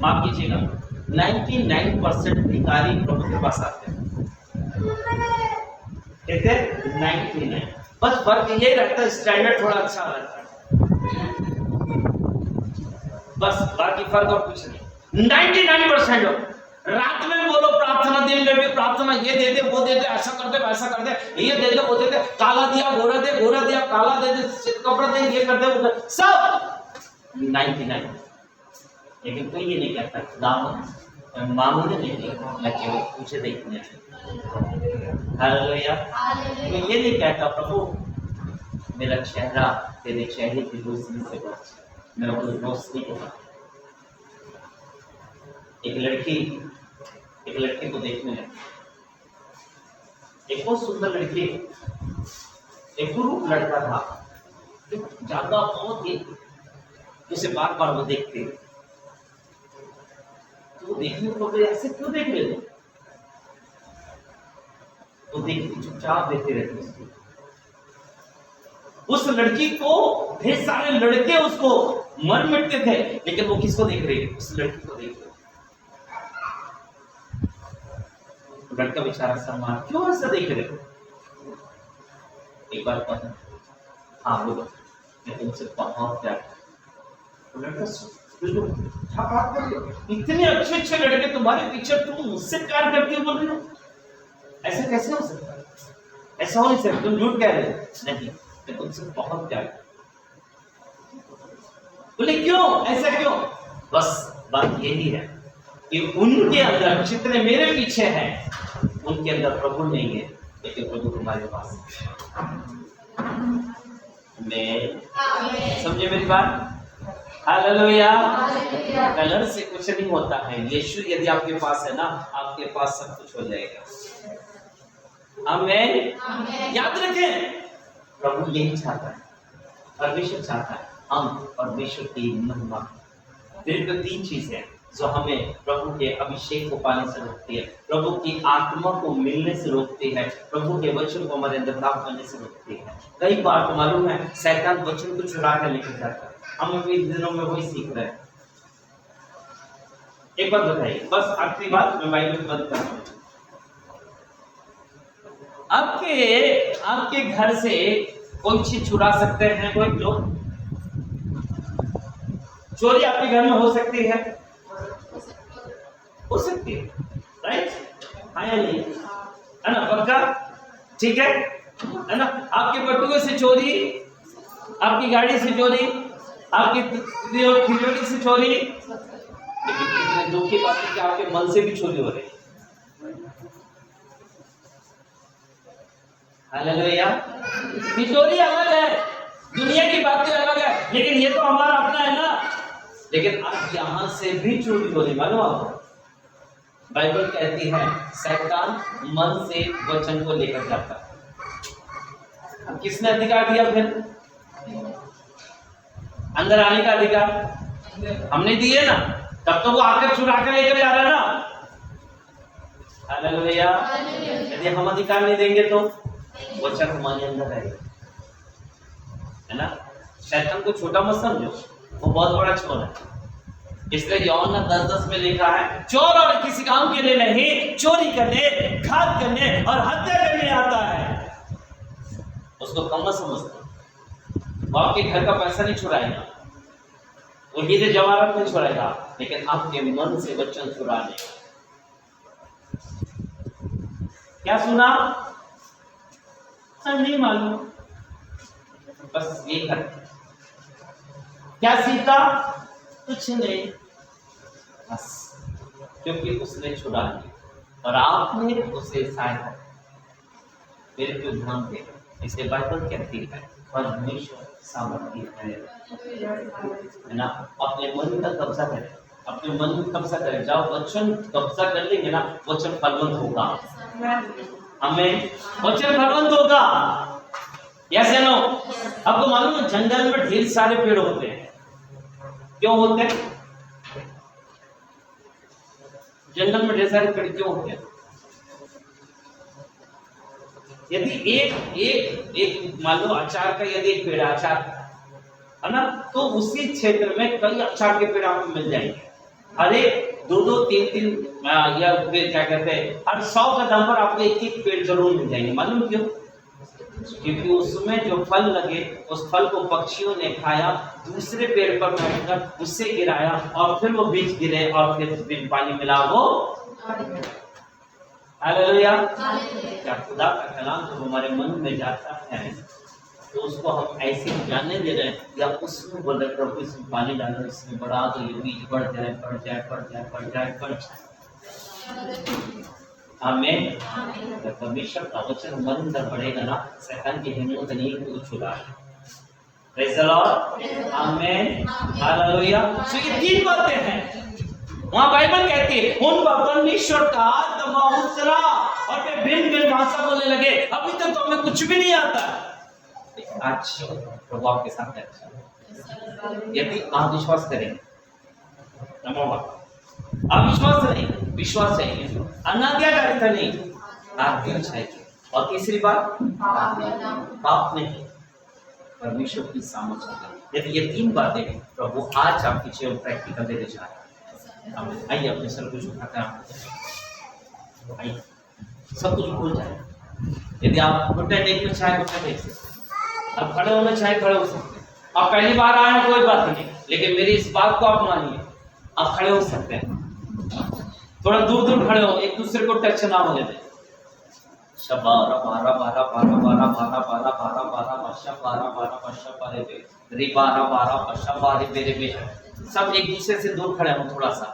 Speaker 1: माफ कीजिएगा, 99% भिखारी प्रभु के पास आते हैं। कहते 99, बस फर्क ये रखता है स्टैंडर्ड थोड़ा अच्छा रहता है, बस बाकी फर्क और कुछ नहीं। 99% लोग रात में बोलो प्रार्थना, दिन में भी प्रार्थना, ये दे दे, वो दे दे, ऐसा कर दे, वैसा कर दे, ये दे दे, वो दे दे, काला दिया गोरा दे, गोरा दिया काला दे दे, कपड़ा दे, ये कर दे, वो कर, सब 99। लेकिन कोई ये नहीं कहता दाम मांगने नहीं, मैं केवल पूछे देखने। हालेलुया। तो ये नहीं कहता प्रभु मेरा चेहरा तेरे चेहरे की रोशनी से बच, मैं वो रोशनी को। एक लड़की को देखने लगी, एक बहुत सुंदर लड़की, एक कुरूप लड़का था, ज्यादा बहुत ही उसे बार बार वो देखते, तो वो देखने को ऐसे क्यों देख रहे थे? वो देखती चुपचाप देखते रहते। उस लड़की को ढेर सारे लड़के उसको मर मिटते थे, लेकिन वो किसको देख रही है? उस लड़की को देख रही। लड़का बेचारा सम्मान, क्यों ऐसा देख रहे हो? एक बार पता, हाँ बोलो, मैं तुमसे बहुत प्यार करता हूं। लड़का इतने अच्छे अच्छे लड़के तुम्हारे पीछे, तुम मुझसे प्यार करती हो बोल रहे हो? ऐसा कैसे हो सकता है? ऐसा हो नहीं सकता, तुम झूठ कह रहे हो। नहीं, मैं तुमसे बहुत प्यार करता हूं। बोले क्यों, ऐसा क्यों? बस बात यही है कि उनके अंदर जितने मेरे पीछे हैं, उनके अंदर प्रभु नहीं है, लेकिन प्रभु तुम्हारे पास है। मैं समझे मेरी बात? हालेलुया। कलर से कुछ नहीं होता है। यीशु यदि आपके पास है ना, आपके पास सब कुछ हो जाएगा। आमीन। याद रखें, प्रभु यही चाहता है, परमेश्वर चाहता है हम परमेश्वर की महिमा। फिर तो 3 चीजें जो हमें प्रभु के अभिषेक को पाने से रोकती है, प्रभु की आत्मा को मिलने से रोकती है, प्रभु के वचन को हमारे अंदर प्राप्त करने से रोकती है। कई बार तो मालूम है शैतान वचन को चुरा कर लेकर जाता है। हम अभी इन दिनों में वही सीख रहे हैं। एक बात बताइए, बस आखिरी बात, मैं बाइबल बंद कर रहा हूं। आपके घर से कोई चीज चुरा सकते हैं कोई लोग? चोरी आपके घर में हो सकती है, हो सकती है, राइट? हाँ या नहीं? है ना? पक्का? ठीक है ना? आपके बटुए से चोरी, आपकी गाड़ी से चोरी, आपकी तिजोरी से चोरी, लेकिन इतने दुख की बात है कि आपके मन से भी चोरी हो रही है। हालेलुया। तिजोरी अलग है, दुनिया की बातें अलग है, लेकिन ये तो हमारा अपना है ना। लेकिन आज यहां से भी चोरी हो रही, मालूम आपको? बाइबल कहती है शैतान मन से वचन को लेकर जाता है। अब किसने अधिकार दिया फिर अंदर आने का अधिकार? हमने दिए ना, तब तो वो आकर चुरा कर लेकर जा रहा ना। हालेलुया। यदि हम अधिकार नहीं देंगे तो वचन हमारे अंदर रहेगा, है ना? शैतान को छोटा मत समझो, वो बहुत बड़ा चोर है। इसलिए यूहन्ना 10:10 में लिखा है, चोर और किसी काम के लिए नहीं, चोरी करने, घात करने और हत्या करने आता है। उसको कम मत समझते। वो आपके घर का पैसा नहीं चुराएगा, वो हीरे जवाहरात नहीं चुराएगा, लेकिन आपके मन से वचन चुरा लेगा। क्या सुना? सर नहीं मालूम, बस ये कर। क्या सीखा? कुछ नहीं, बस क्योंकि उसने चुरा लिया और आपने उसे सहायता। मेरे को ध्यान दे, इसे बाइबल कहती है परमेश्वर सामर्थ्य है ना। अपने मन का कब्जा करें, अपने मन में कब्जा करें। जब वचन कब्जा कर लेंगे ना, वचन फलवंत होगा। हमें वचन फलवंत होगा। यस या नो? आपको मालूम है जंगल में ढेर सारे पेड़ होते हैं। क्यों होते हैं? जंगल में ढेर सारे पेड़ क्यों होते हैं? यदि एक मान लो अचार का यदि एक पेड़ अचार है ना, तो उसी क्षेत्र में कई अचार के पेड़ आपको मिल जाएंगे। अरे 2-2, 3-3 या क्या कहते हैं, हर 100 कदम पर आपको एक पेड़ जरूर मिल जाएंगे। मालूम क्यों? क्योंकि उसमें जो फल लगे, उस फल को पक्षियों ने खाया, दूसरे पेड़ पर बैठकर उससे गिराया और फिर वो बीज गिरे और फिर पानी मिला वो। हालेलुया। क्या खुदा का कलाम तो हमारे मन में जाता है तो उसको हम ऐसे जानने दे रहे हैं, या उसमें बोल रहे प्रभु इसमें पानी डालो, इसमें बढ़ा दो, ये बीज बढ़ जाए, बढ़ जाए, बढ़ जाए, बढ़ जाए, बढ़ जाए। आमीन। परमेश्वर का वचन मन अंदर बढ़ेगा ना, शैतान की हिम्मत नहीं को छुड़ा है। Praise the Lord. आमीन। हालेलुया। सो ये 3 बातें हैं। वहां बाइबल कहती है उन पर परमेश्वर का आत्मा उतरा और वे भिन्न-भिन्न भाषा बोलने लगे। अभी तक तो हमें कुछ भी नहीं आता, आज प्रभु आपके साथ है। यदि आप विश्वास करेंगे, अविश्वास नहीं, विश्वास चाहिए, अनाज्ञाकारिता नहीं, आज्ञा चाहिए। और तीसरी बात पाप नहीं, परमेश्वर की सामर्थ्य। यदि ये 3 बातें प्रभु आज आपकी जीवन प्रैक्टिकल देने जा रहे हैं। आइए अपने सर को झुकाकर आइए, सब कुछ भूल जाए। यदि आप घुटने टेक में चाहे घुटने टेक सकते, आप खड़े होना चाहे खड़े हो सकते हैं। आप पहली बार आए हैं कोई बात नहीं, लेकिन मेरी इस बात को आप मानिए, आप खड़े हो सकते हैं। थोड़ा दूर दूर खड़े हो, एक दूसरे को टच ना होने दें। शबारा बारा बारा बारा बारा बारा बारा बारा बारा बशा बारा बारा बशा बारे बे री बारा बारा बशा बारे बेरे बे। सब एक दूसरे से दूर खड़े हो, थोड़ा सा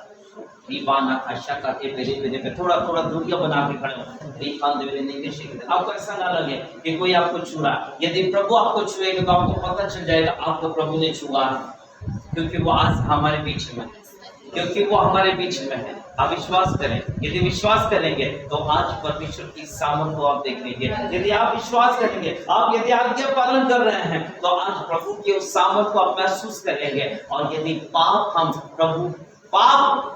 Speaker 1: रीबाना आशा करके बेरे बेरे पे थोड़ा थोड़ा दूरियां बना के खड़े हो। रीबान देवे नहीं शेख, आपको ऐसा ना लगे कि कोई आपको छुआ। यदि प्रभु आपको छुएगा तो आपको पता चल जाएगा आपको प्रभु ने छुआ है, क्योंकि वो आज हमारे बीच में है, क्योंकि वो हमारे बीच में है। आप विश्वास करें, यदि विश्वास करेंगे तो आज परमेश्वर की सामर्थ को आप देखेंगे। यदि आप विश्वास करेंगे, आप यदि आज्ञा पालन कर रहे हैं तो आज प्रभु की उस सामर्थ को आप महसूस करेंगे। और यदि पाप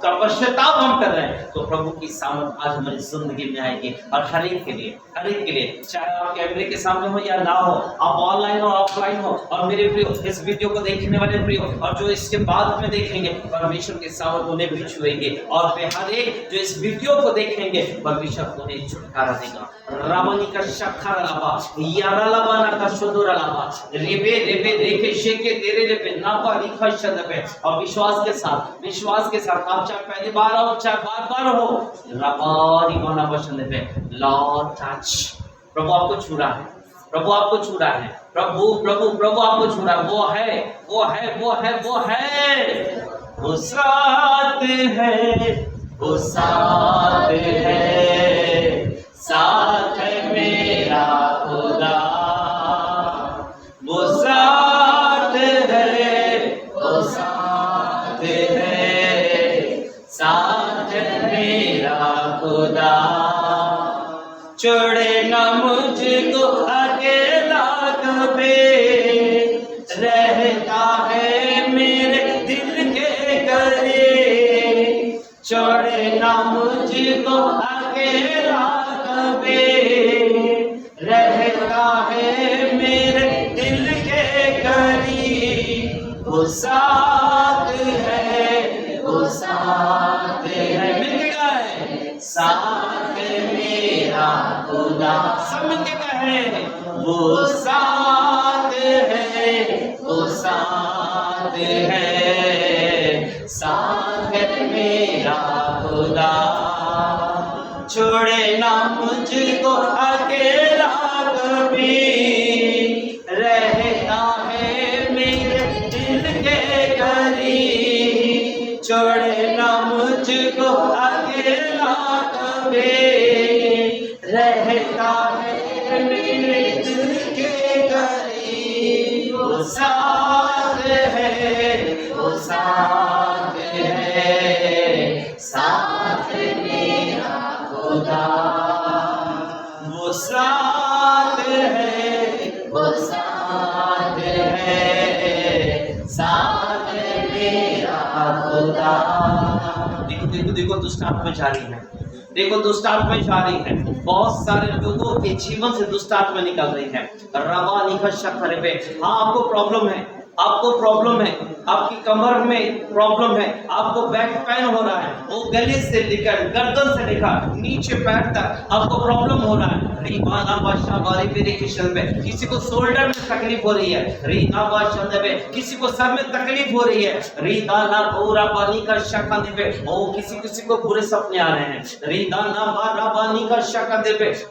Speaker 1: का पश्चाताप हम कर रहे हैं तो प्रभु की सामर्थ आज हमारी जिंदगी में आएगी। और हर एक के लिए, चाहे आप कैमरे के सामने हो या ना हो, आप ऑनलाइन हो ऑफलाइन हो, और मेरे प्रियो इस वीडियो को देखने वाले प्रियो और जो इसके बाद में देखेंगे, परमेश्वर के सामर्थ उन्हें भी छुएंगे। और वे हर एक जो इस वीडियो को देखेंगे, परमेश्वर उन्हें छुटकारा देगा। रामानी का शखर लाबा यारा लाबा ना का सुदूर लाबा रेबे रेबे रेखे शेके तेरे रेबे नापा लिखा शब्द पे और विश्वास के साथ आप चाहे पहली बार हो चाहे बार हो रबारी बना बचन पे लॉर्ड टच प्रभु आपको छू रहा है प्रभु आपको छू रहा है प्रभु प्रभु प्रभु आपको छू रहा है वो साथ है साथ मेरा खुदा वो साथ है साथ मेरा खुदा छोड़े ना मुझको अकेला कभी रहता है मेरे दिल के करीब छोड़े ना मुझको अकेला कभी रहता है मेरे दिल के करीब वो साथ है मिलके गाए साथ मेरा खुदा सब मिलके गाए वो साथ है साथ मेरा खुदा छोड़े ना मुझको अकेला कभी रहता है मेरे दिल के करीब छोड़े ना मुझको अकेला कभी रहता है मेरे दिल के करीब वो साथ है साथ मेरा खुदा वो साथ है साथ मेरा खुदा देखो दुष्ट आत्मा जारी है दुष्ट आत्मा जारी है बहुत सारे लोगों के जीवन से दुष्ट आत्मा निकल रही है रवा निकल शक्कर पे हाँ आपको प्रॉब्लम है आपकी कमर में प्रॉब्लम है आपको बैक पेन हो रहा है वो गले से लेकर गर्दन से लेकर नीचे पैर तक आपको प्रॉब्लम हो रहा है किसी को शोल्डर में तकलीफ हो रही है किसी को सर में तकलीफ हो रही है किसी को बुरे सपने आ रहे हैं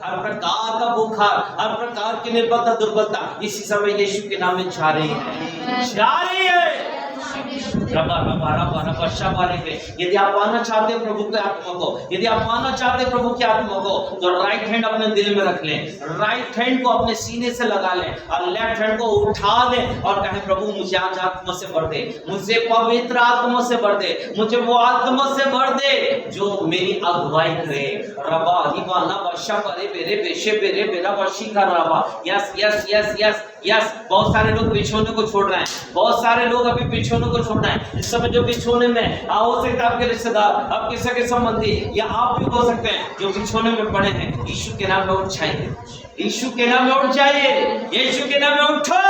Speaker 1: हर प्रकार का बुखार हर प्रकार की निर्बलता दुर्बलता इसी समय यीशु के नाम में जा रही है यदि आप पाना चाहते हैं प्रभु की आत्मा को तो राइट हैंड अपने दिल में रख लें राइट हैंड को अपने सीने से लगा लें और लेफ्ट हैंड को उठा दें और कहें प्रभु मुझे आज आत्मा से भर दे मुझे पवित्र आत्मा से भर दे मुझे वो आत्मा से भर दे जो मेरी अगुवाई करे रबा रिबाना बशा परे बेरे बेशे बेरे बेरा बशी का रबा yes yes yes yes yes बहुत सारे लोग बिछोने को छोड़ रहे हैं बहुत सारे लोग अभी बिछोने को छोड़ रहे हैं इस समय जो बिछोने में हो सकता है आपके रिश्तेदार आपके सगे संबंधी या आप भी हो सकते हैं जो बिछोने में पड़े हैं यीशु के नाम में उठ जाइए यीशु के नाम में उठ जाइए यीशु के नाम में उठो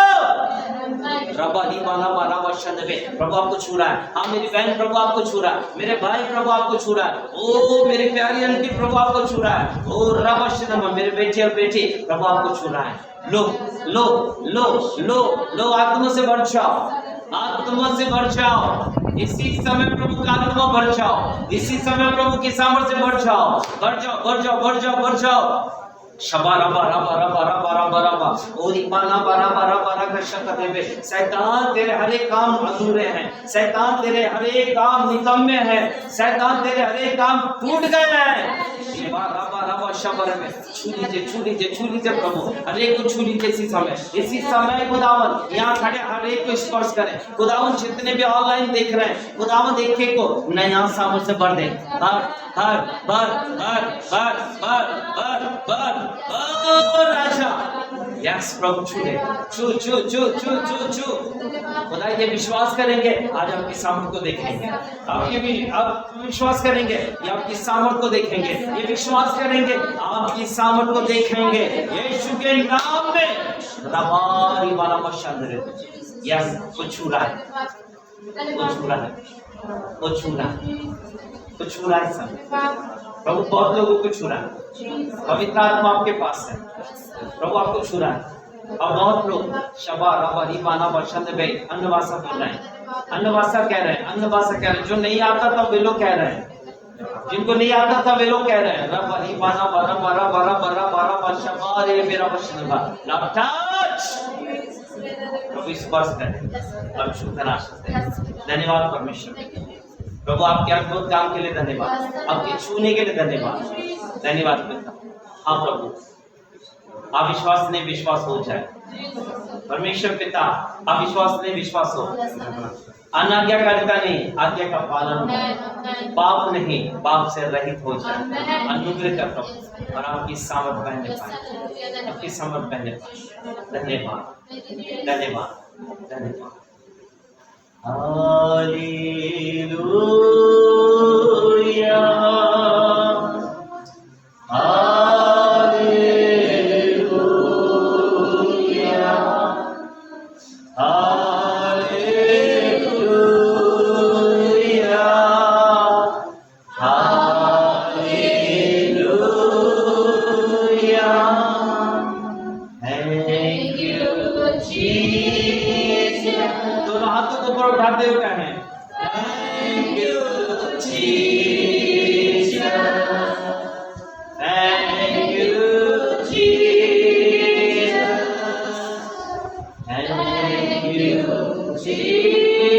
Speaker 1: रबा दीवाना मारा वचन दे प्रभु आपको छू रहा है हाँ मेरी बहन प्रभु आपको छू रहा है मेरे भाई प्रभु आपको छू रहा है ओ मेरी प्यारी आंटी प्रभु आपको छू रहा है ओ रबा शनमा मेरे बेटे और बेटी प्रभु आपको छू रहा है लो लो लो लो लो आत्मा से भर जाओ इसी समय प्रभु का आत्मा भर जाओ इसी समय प्रभु की सामर्थ्य से भर जाओ शबा रबा रबा रबा रबा रबा रबा और इमाना बरा बरा बरा का शक्ल में शैतान तेरे हर एक काम अधूरे हैं शैतान तेरे हर एक काम निकम्मे हैं शैतान तेरे हर एक काम टूट गए हैं शबा रबा रबा शबर में छू लीजिए प्रभु हर एक को छू लीजिए इसी समय खुदावन यहाँ खड़े हर एक को स्पर्श करें खुदावन जितने भी ऑनलाइन देख रहे हैं खुदावन एक एक को नया सामर्थ्य से भर दे राजा यस प्रभु छू खुदा ये विश्वास करेंगे आज आपकी सामर्थ को देखेंगे आप विश्वास करेंगे ये आपकी सामर्थ को देखेंगे ये विश्वास करेंगे आपकी सामर्थ को देखेंगे यीशु के नाम में रबारी वाला मशांदर यस कुछ छू रहा है सब प्रभु बहुत लोगों को छू रहा है, पवित्र आत्मा आपके पास है, प्रभु आपको छू रहा है। और बहुत लोग शबा रबा रिबाना बशंद बे अन्य भाषा बोल रहे हैं, अन्य भाषा कह रहे हैं, अन्य भाषा कह रहे हैं। जो नहीं आता था वे लोग कह रहे हैं, जिनको नहीं आता था वे लोग कह रहे हैं रबा रिबाना बरा बरा बरा बरा बरा बशबा रे मेरा बशनबा लव टच। प्रभु स्पर्श करें और छू कर आशीष दें। धन्यवाद परमेश्वर प्रभु, आपके अद्भुत काम के लिए धन्यवाद, आपके छूने के लिए धन्यवाद, धन्यवाद पिता। हाँ प्रभु, अविश्वास नहीं विश्वास हो जाए, परमेश्वर पिता अविश्वास नहीं विश्वास हो, अनाज्ञाकारिता नहीं आज्ञा का पालन हो, पाप नहीं पाप से रहित हो जाए। अनुग्रह कर प्रभु और आपकी सामर्थ पहने पाए, आपकी सामर्थ पहने पाए। धन्यवाद धन्यवाद धन्यवाद। हालेलुया उठाते हुए कहें thank you Jesus, thank you Jesus, thank you Jesus,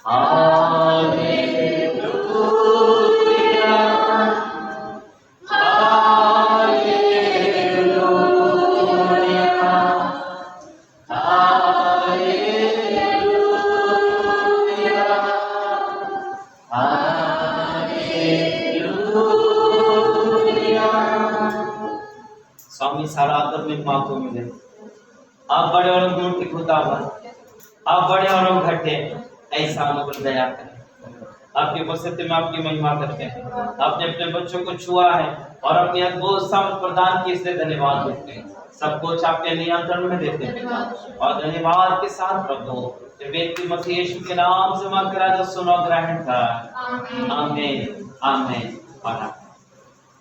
Speaker 1: hallelujah स्वामी सारा आदर में माँ को मिले। आप बड़े और मूर्ति खुदावन, आप बड़े और घटे, ऐसा हम पर दया करें। आपकी उपस्थिति में आपकी महिमा करते हैं। आपने अपने बच्चों को छुआ है और अपनी अद्भुत सामर्थ प्रदान की, इसलिए धन्यवाद देते हैं। सब कुछ आपके नियंत्रण में देते हैं और धन्यवाद के साथ प्रभु व्यक्ति मसीह यीशु के नाम से मांग कर सुनो ग्रहण कर। आमीन आमीन।